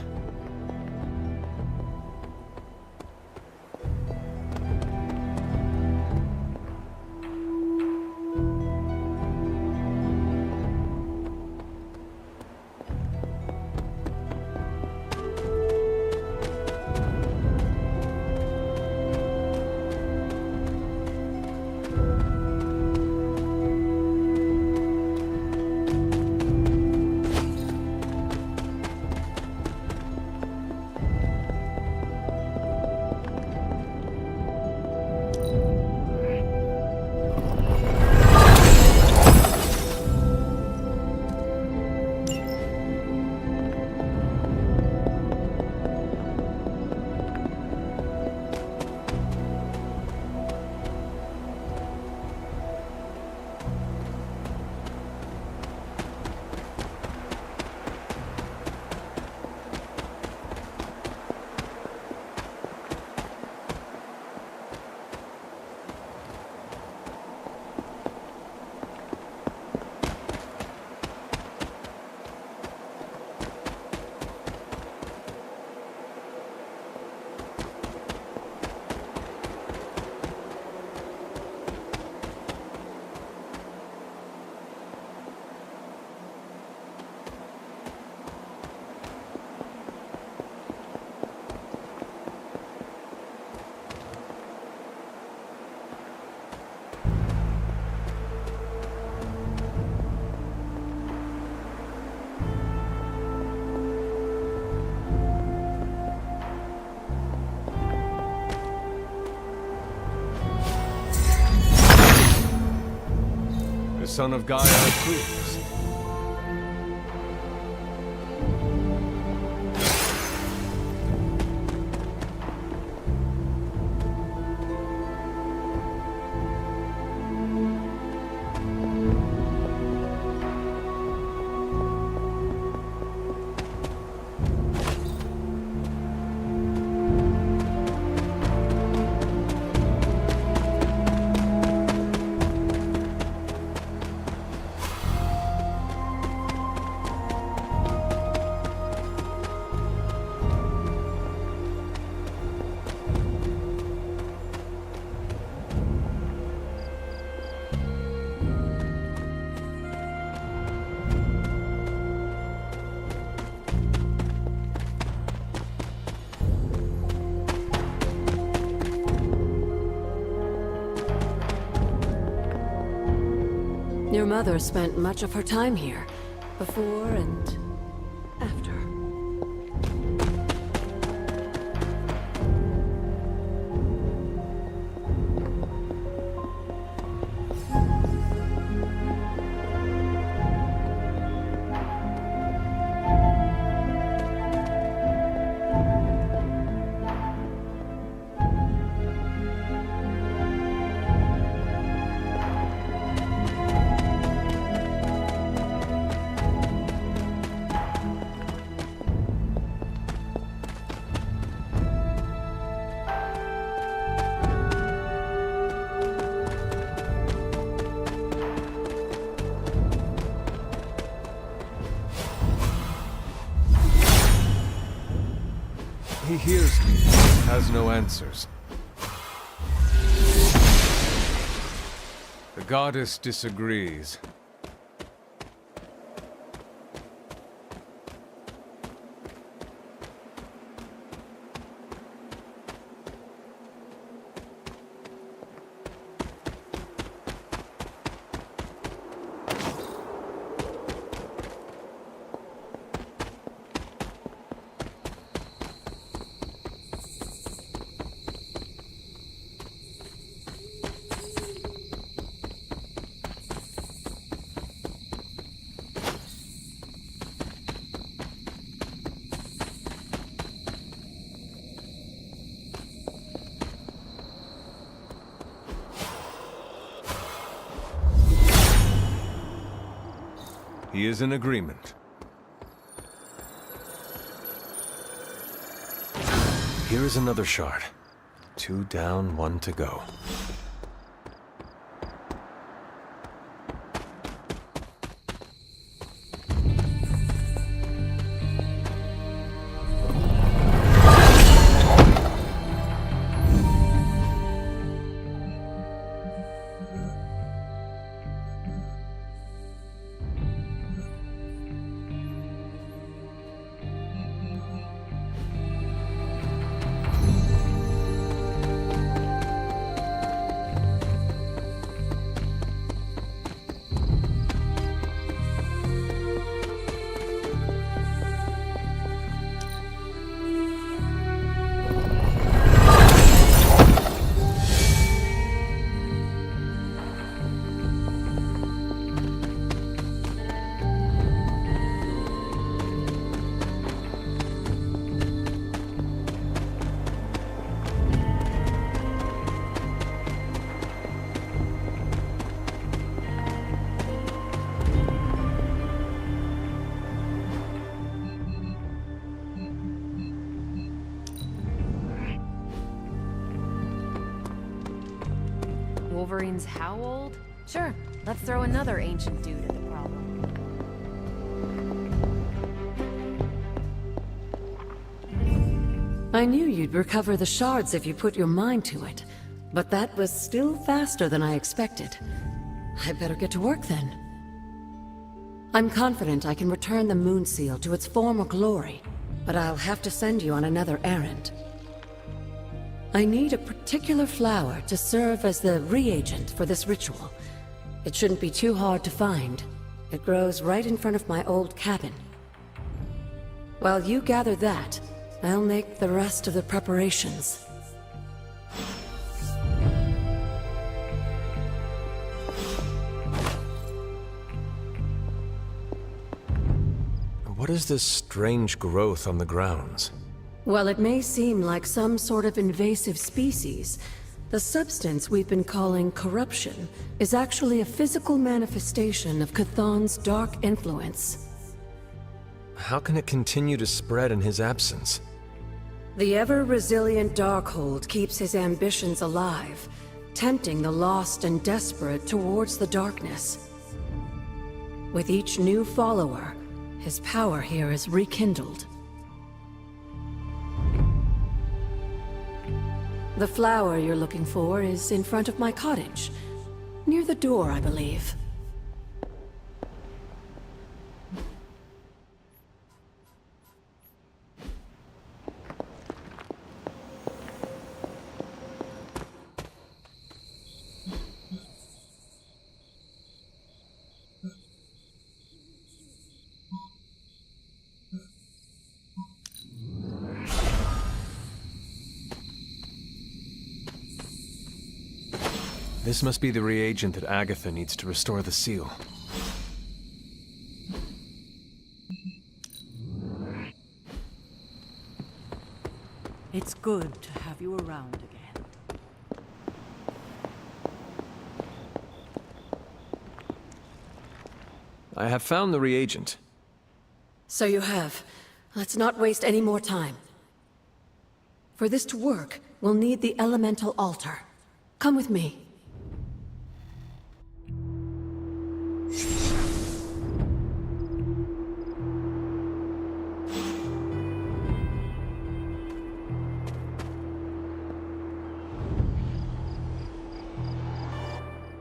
Son of Gaia approves. Your mother spent much of her time here, before and after. He hears me, has no answers. The goddess disagrees. He is in agreement. Here is another shard. 2 down, 1 to go. Wolverine's how old? Sure, let's throw another ancient dude at the problem. I knew you'd recover the shards if you put your mind to it, but that was still faster than I expected. I better get to work then. I'm confident I can return the Moon Seal to its former glory, but I'll have to send you on another errand. I need a particular flower to serve as the reagent for this ritual. It shouldn't be too hard to find. It grows right in front of my old cabin. While you gather that, I'll make the rest of the preparations. What is this strange growth on the grounds? While it may seem like some sort of invasive species, the substance we've been calling corruption is actually a physical manifestation of Chthon's dark influence. How can it continue to spread in his absence? The ever-resilient Darkhold keeps his ambitions alive, tempting the lost and desperate towards the darkness. With each new follower, his power here is rekindled. The flower you're looking for is in front of my cottage. Near the door, I believe. This must be the reagent that Agatha needs to restore the seal. It's good to have you around again. I have found the reagent. So you have. Let's not waste any more time. For this to work, we'll need the elemental altar. Come with me.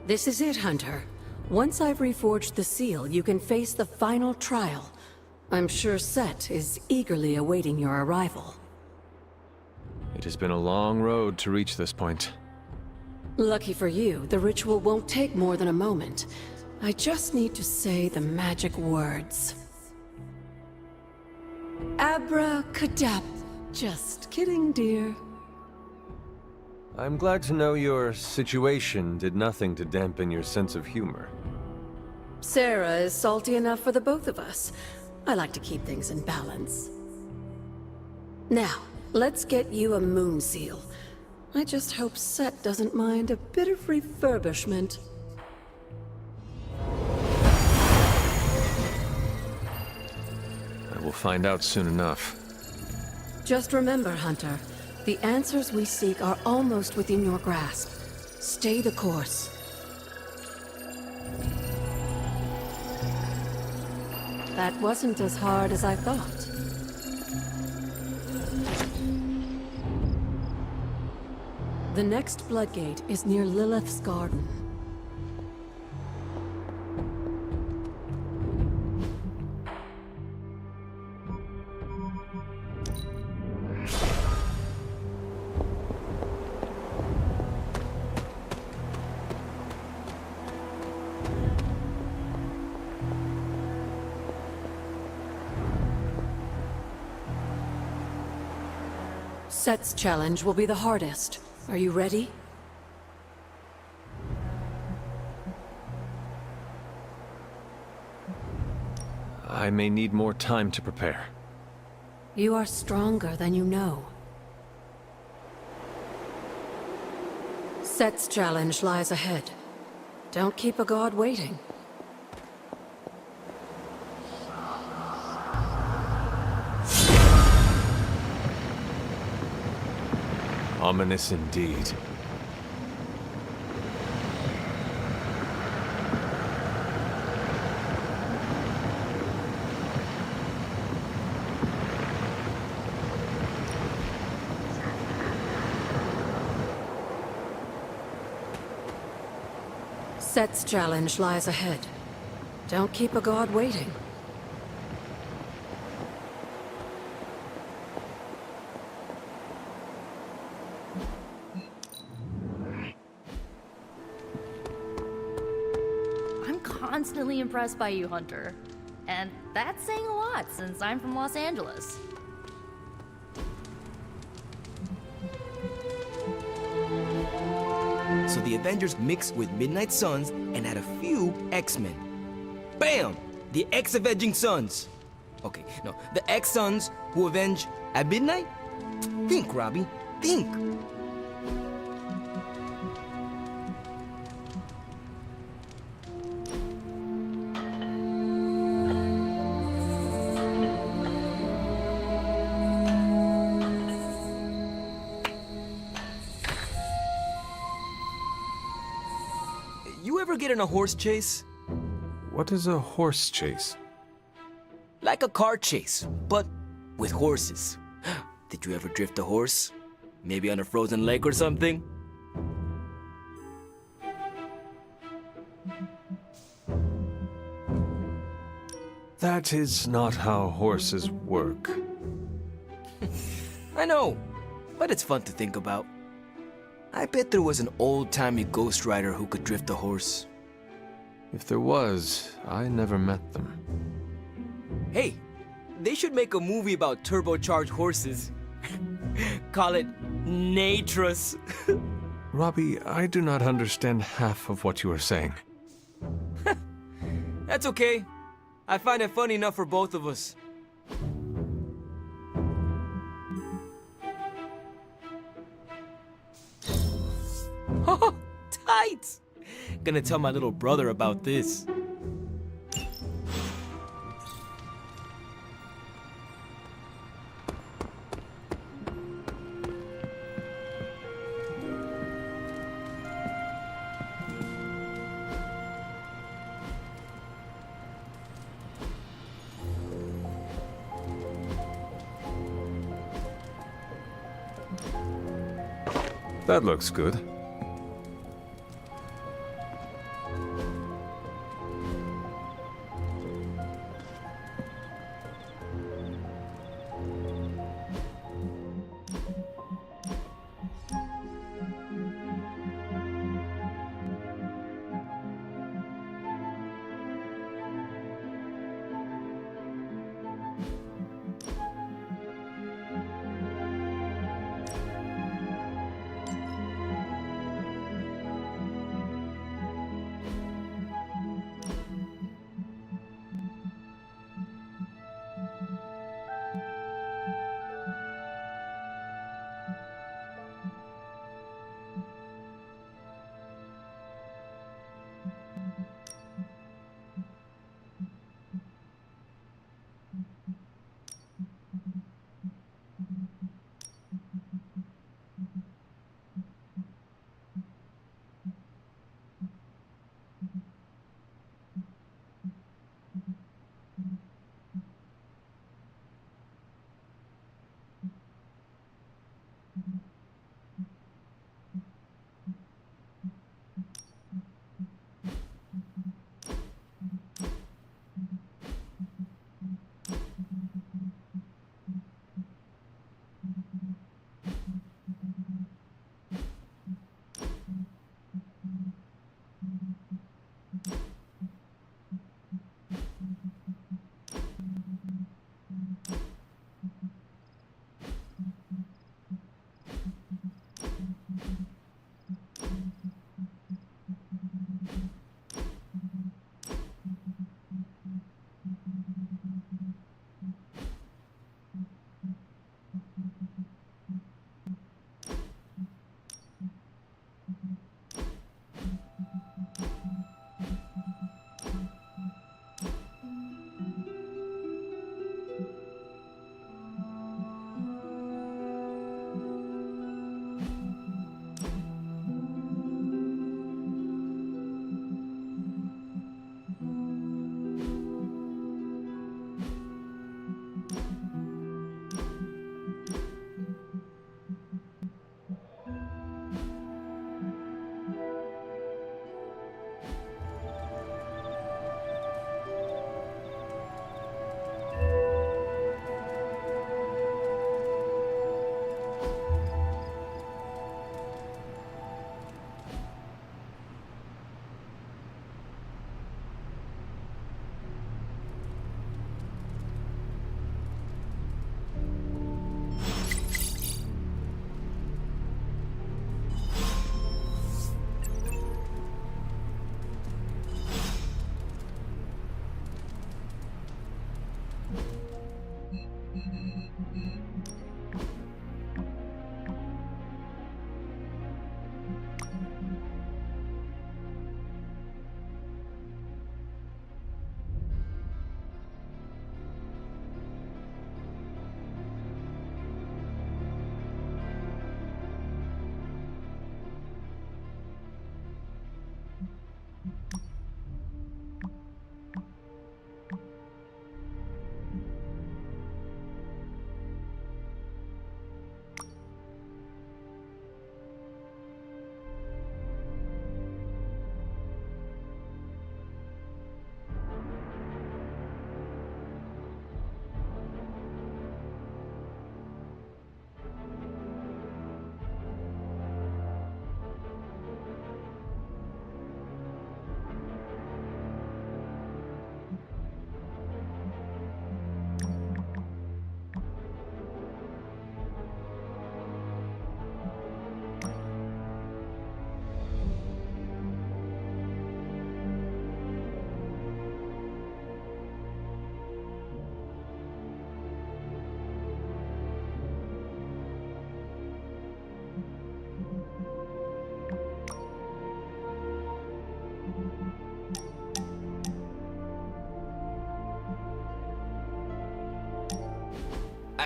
This is it, Hunter. Once I've reforged the seal, you can face the final trial. I'm sure Set is eagerly awaiting your arrival. It has been a long road to reach this point. Lucky for you, the ritual won't take more than a moment. I just need to say the magic words. Abracadabra. Just kidding, dear. I'm glad to know your situation did nothing to dampen your sense of humor. Sarah is salty enough for the both of us. I like to keep things in balance. Now, let's get you a moon seal. I just hope Set doesn't mind a bit of refurbishment. I will find out soon enough. Just remember, Hunter, the answers we seek are almost within your grasp. Stay the course. That wasn't as hard as I thought. The next Bloodgate is near Lilith's garden. Set's challenge will be the hardest. Are you ready? I may need more time to prepare. You are stronger than you know. Set's challenge lies ahead. Don't keep a god waiting. Ominous indeed. Set's challenge lies ahead. Don't keep a god waiting. I'm constantly impressed by you, Hunter. And that's saying a lot since I'm from Los Angeles. So the Avengers mixed with Midnight Suns and had a few X-Men. Bam! The X-Avenging Suns. Okay, no, the X-Suns who avenge at midnight? Think, Robbie, think. You ever get in a horse chase? What is a horse chase? Like a car chase, but with horses. Did you ever drift a horse? Maybe on a frozen lake or something? That is not how horses work. I know, but it's fun to think about. I bet there was an old-timey Ghost Rider who could drift a horse. If there was, I never met them. Hey, they should make a movie about turbocharged horses. Call it Natris. Robbie, I do not understand half of what you are saying. That's okay. I find it funny enough for both of us. Oh, tight! Gonna tell my little brother about this. That looks good.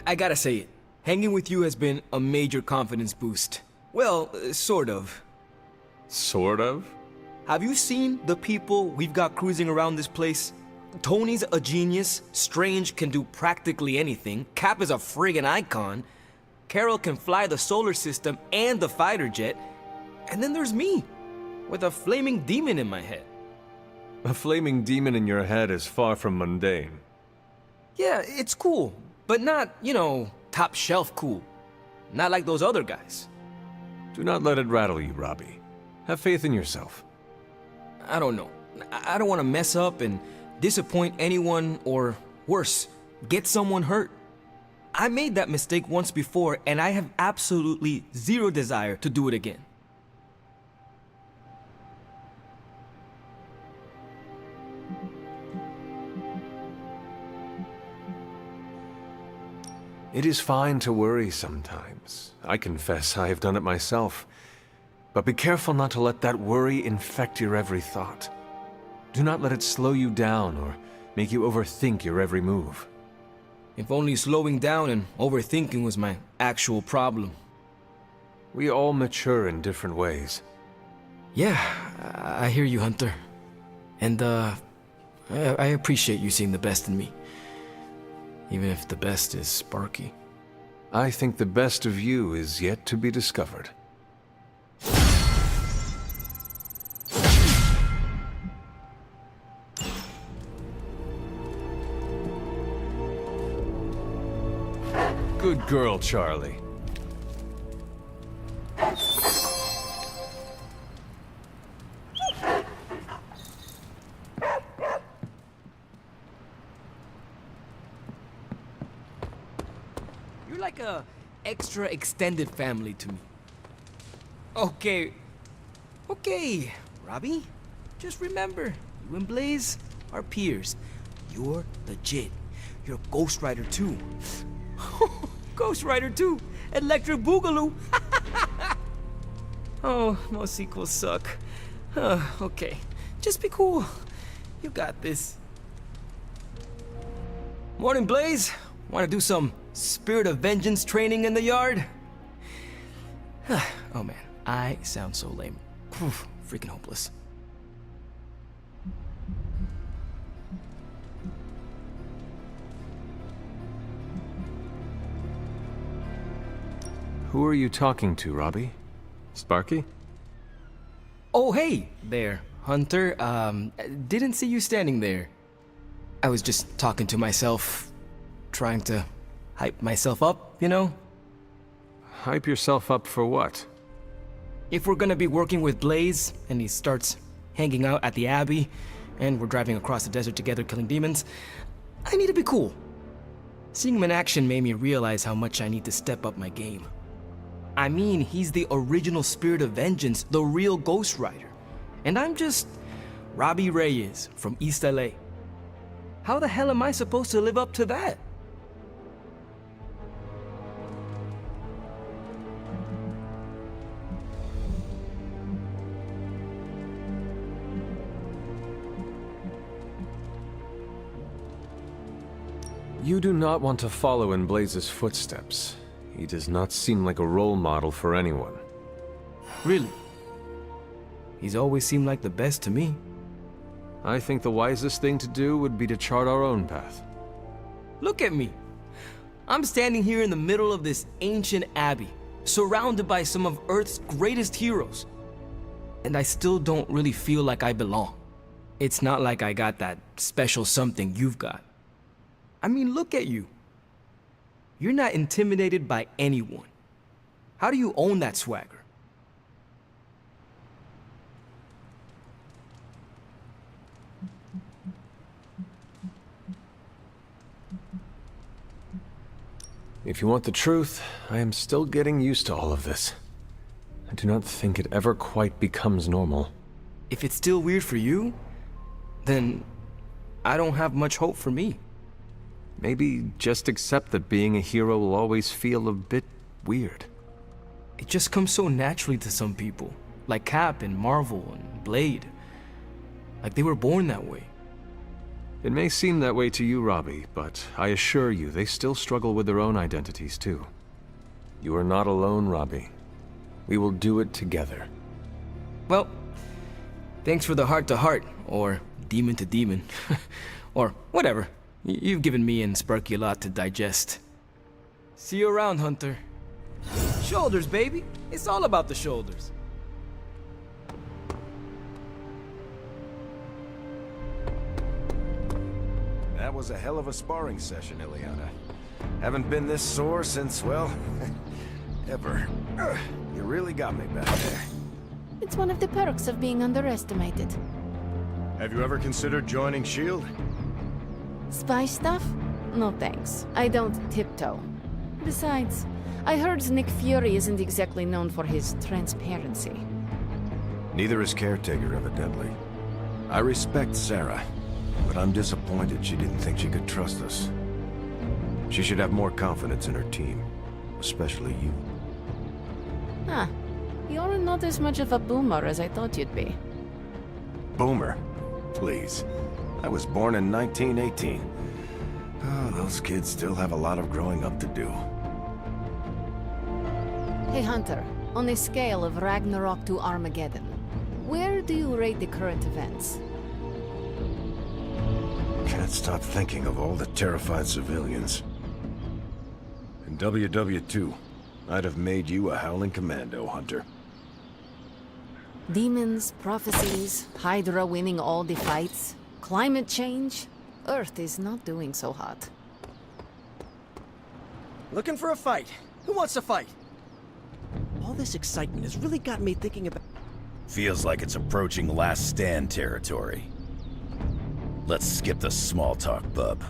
I gotta say it. Hanging with you has been a major confidence boost. Well, sort of. Sort of? Have you seen the people we've got cruising around this place? Tony's a genius, Strange can do practically anything, Cap is a friggin' icon, Carol can fly the solar system and the fighter jet, and then there's me, with a flaming demon in my head. A flaming demon in your head is far from mundane. Yeah, it's cool, but not, you know, top shelf cool. Not like those other guys. Do not let it rattle you, Robbie. Have faith in yourself. I don't know. I don't want to mess up and disappoint anyone, or worse, get someone hurt. I made that mistake once before, and I have absolutely zero desire to do it again. It is fine to worry sometimes. I confess I have done it myself. But be careful not to let that worry infect your every thought. Do not let it slow you down or make you overthink your every move. If only slowing down and overthinking was my actual problem. We all mature in different ways. Yeah, I hear you, Hunter. And, I appreciate you seeing the best in me. Even if the best is Sparky. I think the best of you is yet to be discovered. Good girl, Charlie. You're like a extra extended family to me. Okay, Robbie, just remember, you and Blaze are peers. You're legit. You're Ghost Rider too. Ghost Rider 2, Electric Boogaloo. Oh, most sequels suck. Okay, just be cool. You got this. Morning, Blaze. Want to do some Spirit of Vengeance training in the yard? Oh man, I sound so lame. Freaking hopeless. Who are you talking to, Robbie? Sparky? Oh, hey there, Hunter. Didn't see you standing there. I was just talking to myself, trying to hype myself up, you know? Hype yourself up for what? If we're gonna be working with Blaze, and he starts hanging out at the Abbey, and we're driving across the desert together killing demons, I need to be cool. Seeing him in action made me realize how much I need to step up my game. I mean, he's the original Spirit of Vengeance, the real Ghost Rider. And I'm just Robbie Reyes from East LA. How the hell am I supposed to live up to that? You do not want to follow in Blaze's footsteps. He does not seem like a role model for anyone. Really? He's always seemed like the best to me. I think the wisest thing to do would be to chart our own path. Look at me. I'm standing here in the middle of this ancient abbey, surrounded by some of Earth's greatest heroes. And I still don't really feel like I belong. It's not like I got that special something you've got. I mean, look at you. You're not intimidated by anyone. How do you own that swagger? If you want the truth, I am still getting used to all of this. I do not think it ever quite becomes normal. If it's still weird for you, then I don't have much hope for me. Maybe just accept that being a hero will always feel a bit weird. It just comes so naturally to some people, like Cap and Marvel and Blade. Like they were born that way. It may seem that way to you, Robbie, but I assure you, they still struggle with their own identities, too. You are not alone, Robbie. We will do it together. Well, thanks for the heart-to-heart, or demon-to-demon, or whatever. You've given me and Sparky a lot to digest. See you around, Hunter. Shoulders, baby. It's all about the shoulders. That was a hell of a sparring session, Ileana. Haven't been this sore since, well, ever. You really got me back there. It's one of the perks of being underestimated. Have you ever considered joining S.H.I.E.L.D.? Spy stuff? No thanks. I don't tiptoe. Besides, I heard Nick Fury isn't exactly known for his transparency. Neither is Caretaker, evidently. I respect Sarah, but I'm disappointed she didn't think she could trust us. She should have more confidence in her team, especially you. Huh. You're not as much of a boomer as I thought you'd be. Boomer? Please. I was born in 1918. Oh, those kids still have a lot of growing up to do. Hey Hunter, on a scale of Ragnarok to Armageddon, where do you rate the current events? Can't stop thinking of all the terrified civilians. In WW2, I'd have made you a Howling Commando, Hunter. Demons, prophecies, Hydra winning all the fights, climate change. Earth is not doing so hot. Looking for a fight. Who wants to fight? All this excitement has really got me thinking about... Feels like it's approaching Last Stand territory. Let's skip the small talk, bub.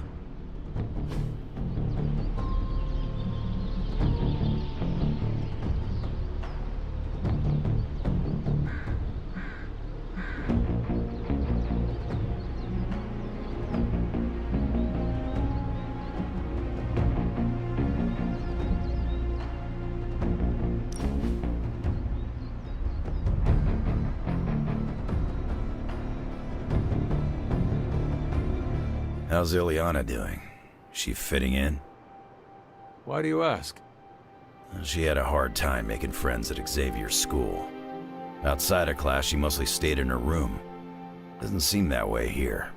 How's Ileana doing? She fitting in? Why do you ask? She had a hard time making friends at Xavier's school. Outside of class, she mostly stayed in her room. Doesn't seem that way here.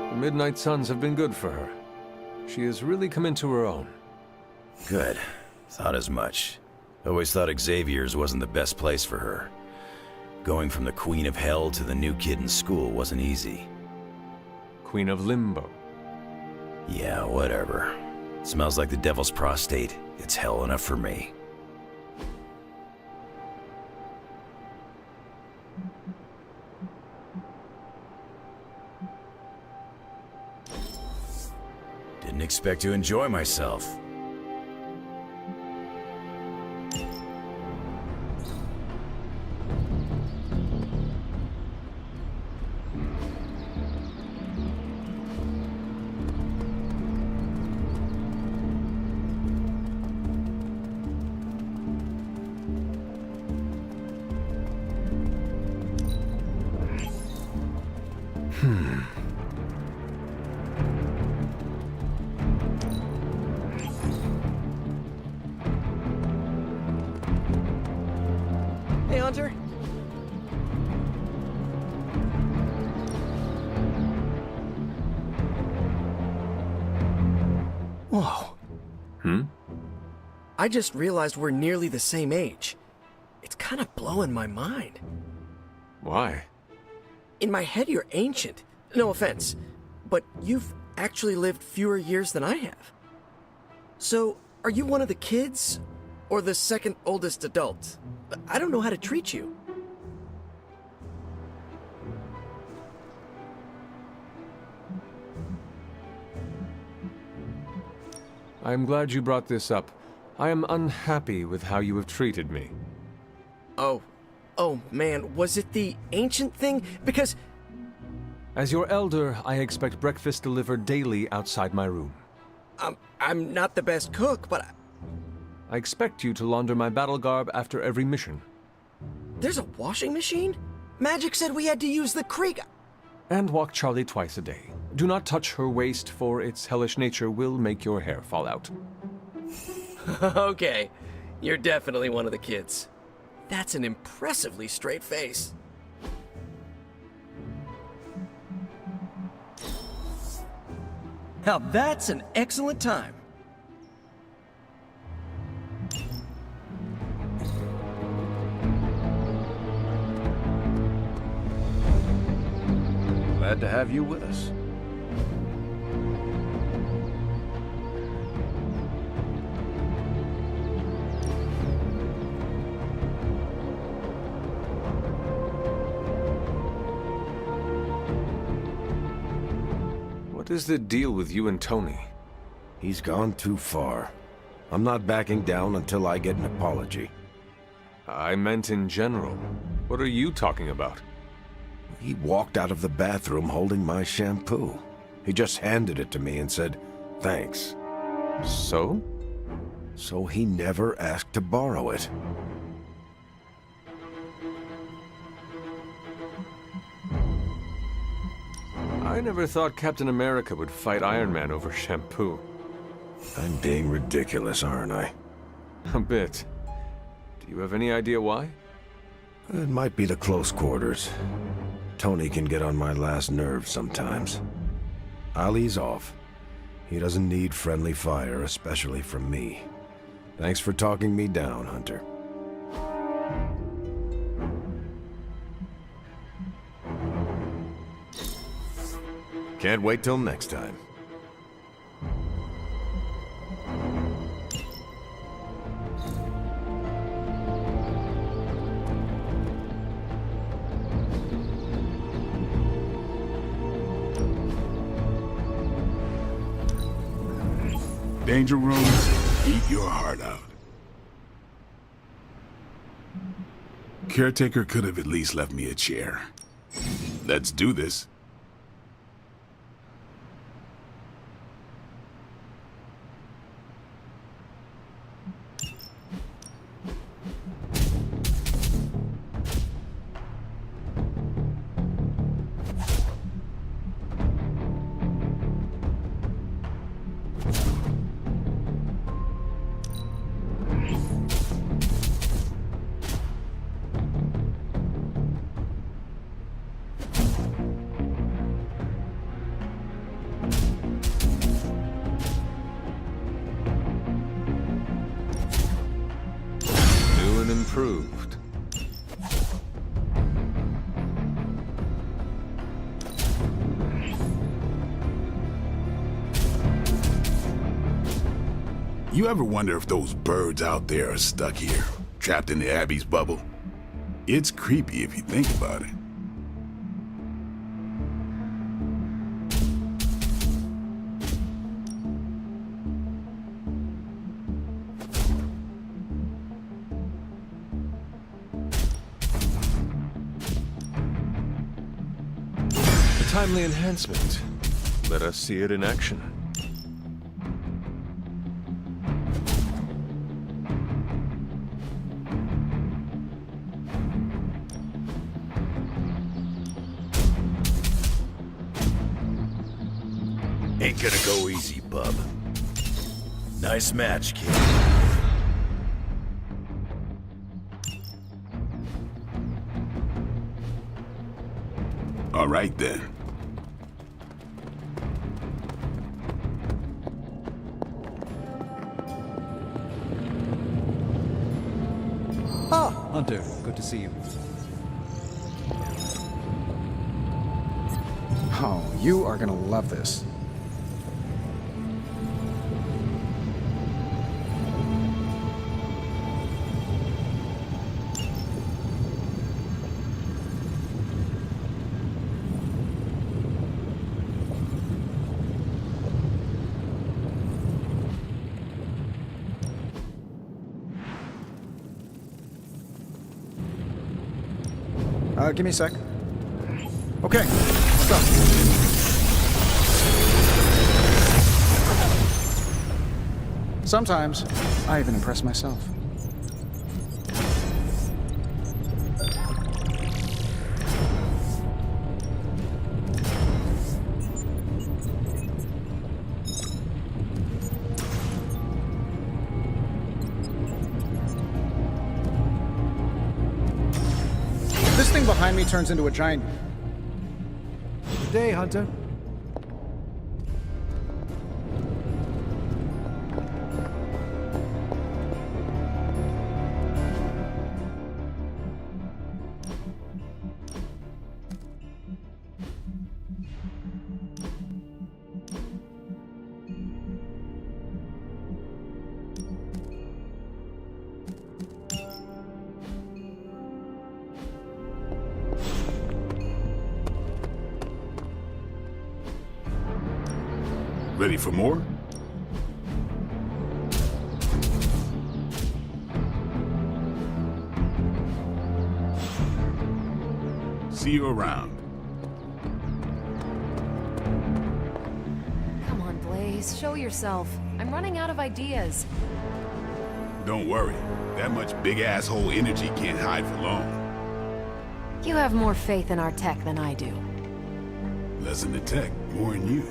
The Midnight Suns have been good for her. She has really come into her own. Good. Thought as much. Always thought Xavier's wasn't the best place for her. Going from the Queen of Hell to the new kid in school wasn't easy. Queen of Limbo. Yeah, whatever. Smells like the devil's prostate. It's hell enough for me. Didn't expect to enjoy myself. Hey, Hunter. Whoa. I just realized we're nearly the same age. It's kind of blowing my mind. Why? In my head, you're ancient. No offense, but you've actually lived fewer years than I have. So, are you one of the kids, or the second oldest adult? I don't know how to treat you. I am glad you brought this up. I am unhappy with how you have treated me. Oh man, was it the ancient thing? Because... As your elder, I expect breakfast delivered daily outside my room. I'm not the best cook, but I expect you to launder my battle garb after every mission. There's a washing machine? Magic said we had to use the creek. And walk Charlie twice a day. Do not touch her waist, for its hellish nature will make your hair fall out. Okay, you're definitely one of the kids. That's an impressively straight face. Now that's an excellent time. Glad to have you with us. What is the deal with you and Tony? He's gone too far. I'm not backing down until I get an apology. I meant in general. What are you talking about? He walked out of the bathroom holding my shampoo. He just handed it to me and said, thanks. So? So he never asked to borrow it. I never thought Captain America would fight Iron Man over shampoo. I'm being ridiculous, aren't I? A bit. Do you have any idea why? It might be the close quarters. Tony can get on my last nerve sometimes. I'll ease off. He doesn't need friendly fire, especially from me. Thanks for talking me down, Hunter. Can't wait till next time. Danger rooms, eat your heart out. Caretaker could have at least left me a chair. Let's do this. Improved. You ever wonder if those birds out there are stuck here, trapped in the Abbey's bubble? It's creepy if you think about it. Timely enhancement. Let us see it in action. Ain't gonna go easy, bub. Nice match, kid. All right, then. Hunter, good to see you. Oh, you are gonna love this. Give me a sec. Okay, let's go. Sometimes, I even impress myself. This thing behind me turns into a giant... Good day, Hunter. Ready for more? See you around. Come on, Blaze, show yourself. I'm running out of ideas. Don't worry. That much big asshole energy can't hide for long. You have more faith in our tech than I do. Less in the tech, more in you.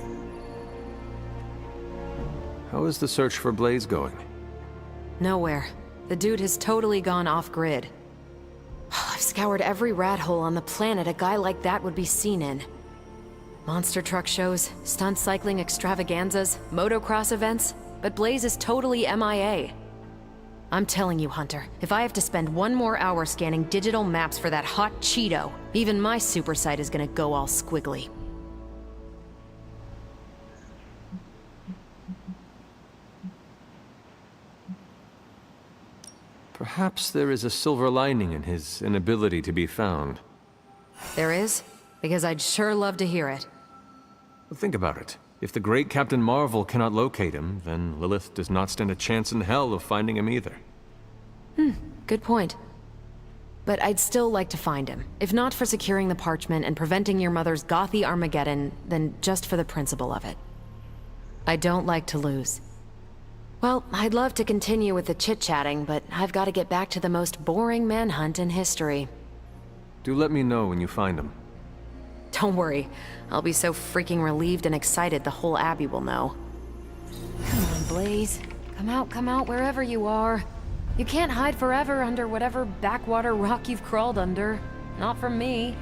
How is the search for Blaze going? Nowhere. The dude has totally gone off-grid. I've scoured every rat hole on the planet a guy like that would be seen in. Monster truck shows, stunt cycling extravaganzas, motocross events, but Blaze is totally MIA. I'm telling you, Hunter, if I have to spend one more hour scanning digital maps for that hot Cheeto, even my super sight is gonna go all squiggly. Perhaps there is a silver lining in his inability to be found. There is? Because I'd sure love to hear it. Think about it. If the great Captain Marvel cannot locate him, then Lilith does not stand a chance in hell of finding him either. Good point. But I'd still like to find him. If not for securing the parchment and preventing your mother's gothy Armageddon, then just for the principle of it. I don't like to lose. Well, I'd love to continue with the chit-chatting, but I've got to get back to the most boring manhunt in history. Do let me know when you find him. Don't worry. I'll be so freaking relieved and excited the whole Abbey will know. Come on, Blaze. Come out wherever you are. You can't hide forever under whatever backwater rock you've crawled under. Not from me.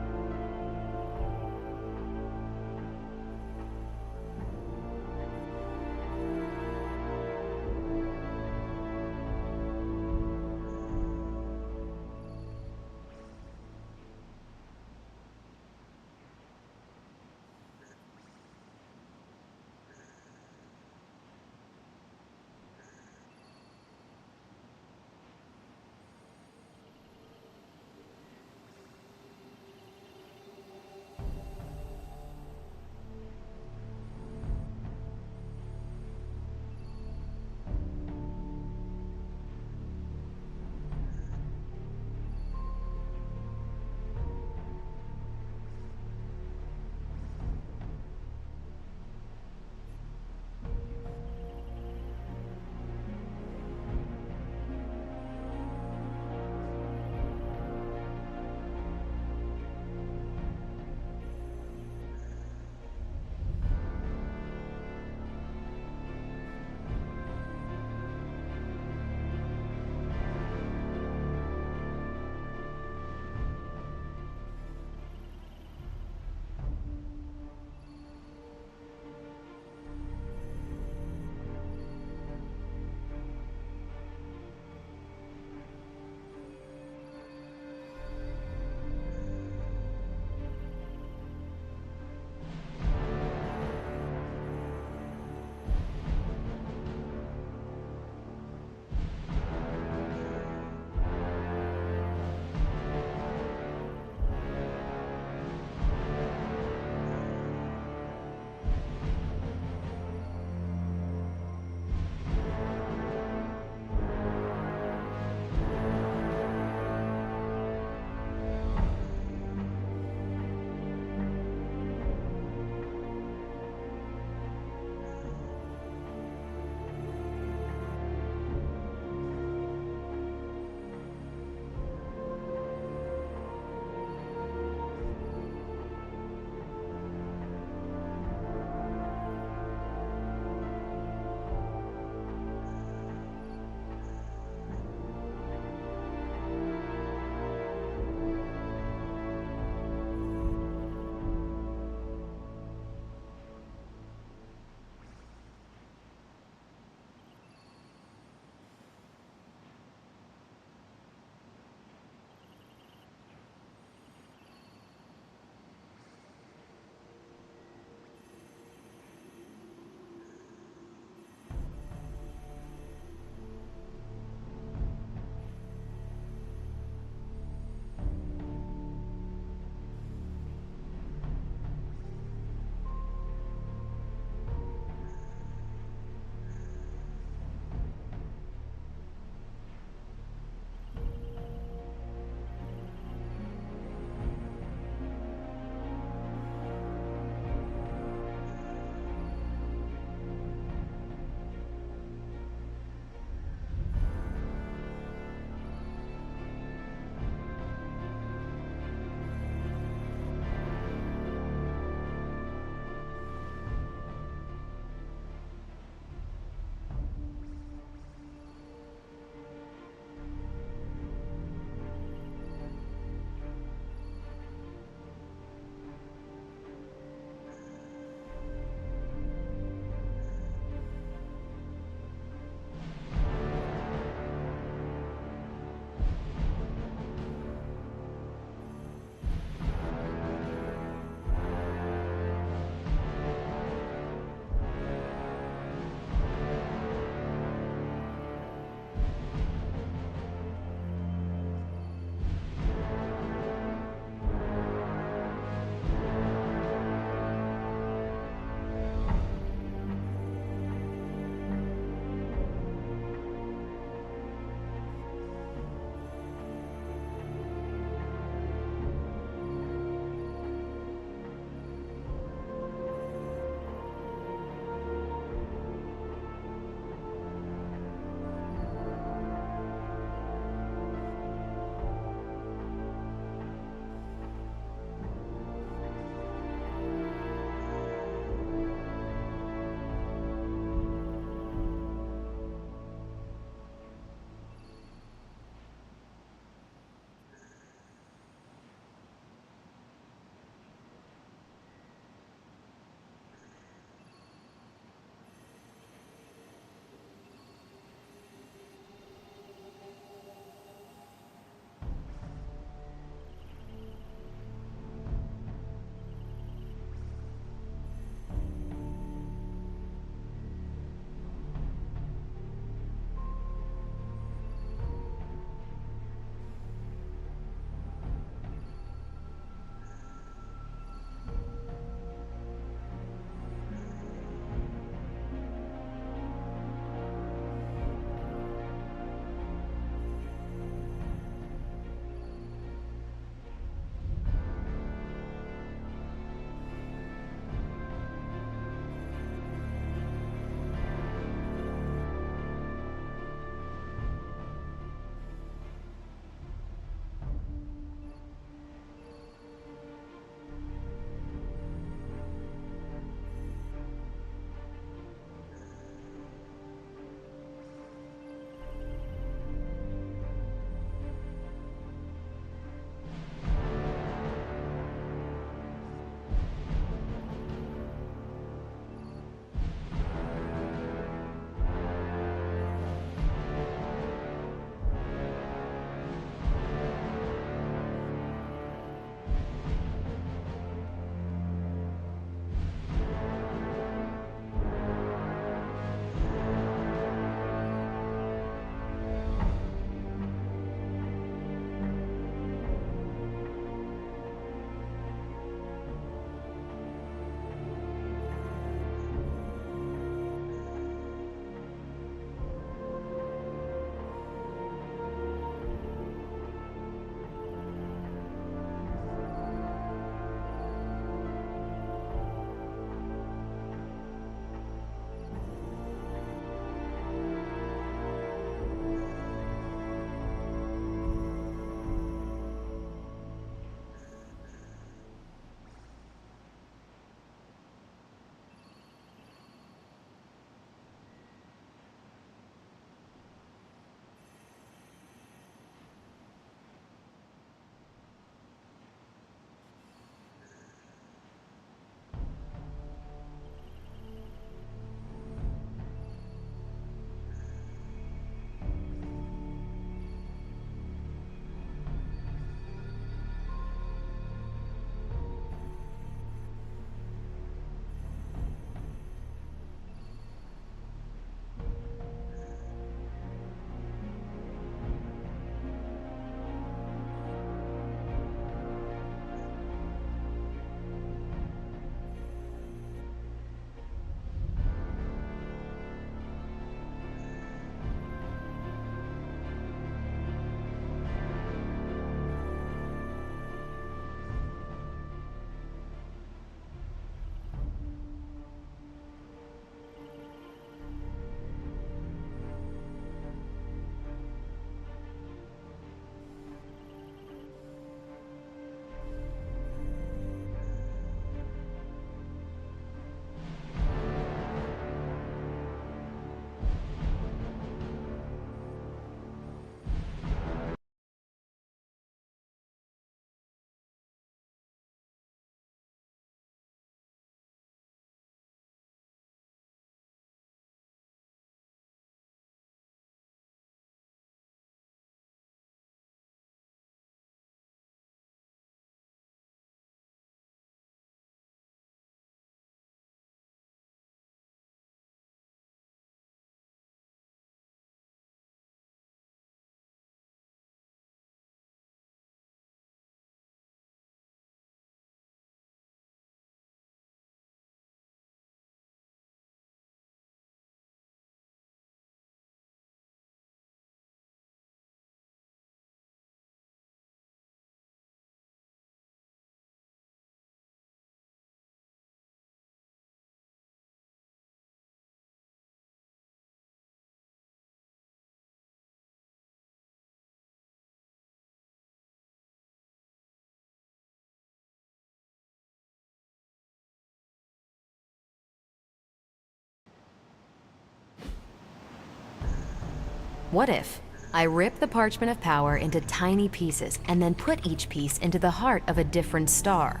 What if I rip the Parchment of Power into tiny pieces and then put each piece into the heart of a different star?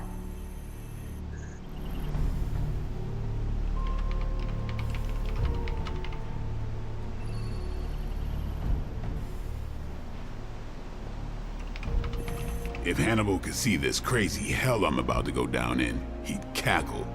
If Hannibal could see this crazy hell I'm about to go down in, he'd cackle.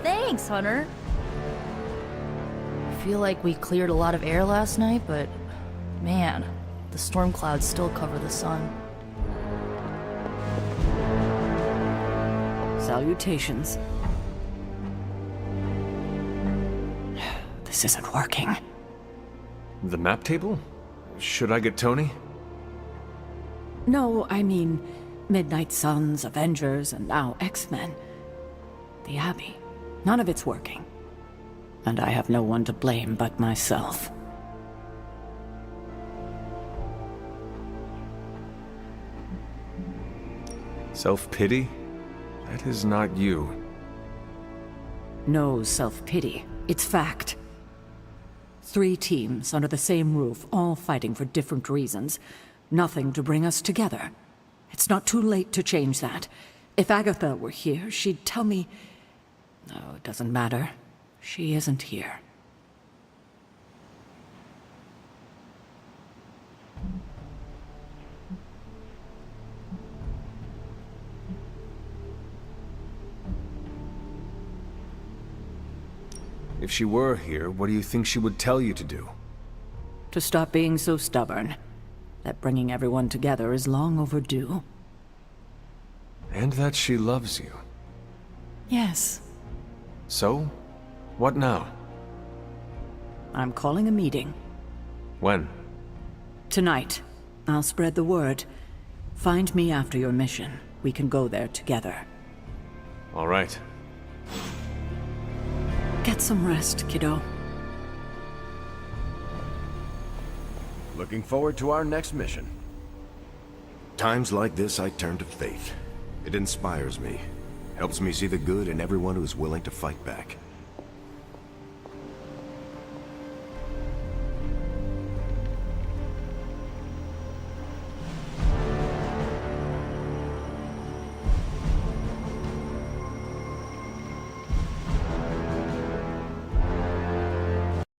Thanks, Hunter. I feel like we cleared a lot of air last night, but man, the storm clouds still cover the sun. Salutations. This isn't working. The map table? Should I get Tony? No, I mean Midnight Suns, Avengers, and now X-Men. The Abbey. None of it's working. And I have no one to blame but myself. Self-pity? That is not you. No self-pity. It's fact. 3 teams under the same roof, all fighting for different reasons. Nothing to bring us together. It's not too late to change that. If Agatha were here, she'd tell me... No, it doesn't matter. She isn't here. If she were here, what do you think she would tell you to do? To stop being so stubborn. That bringing everyone together is long overdue. And that she loves you. Yes. So? What now? I'm calling a meeting. When? Tonight. I'll spread the word. Find me after your mission. We can go there together. All right. Get some rest, kiddo. Looking forward to our next mission. Times like this, I turn to faith. It inspires me. Helps me see the good in everyone who's willing to fight back.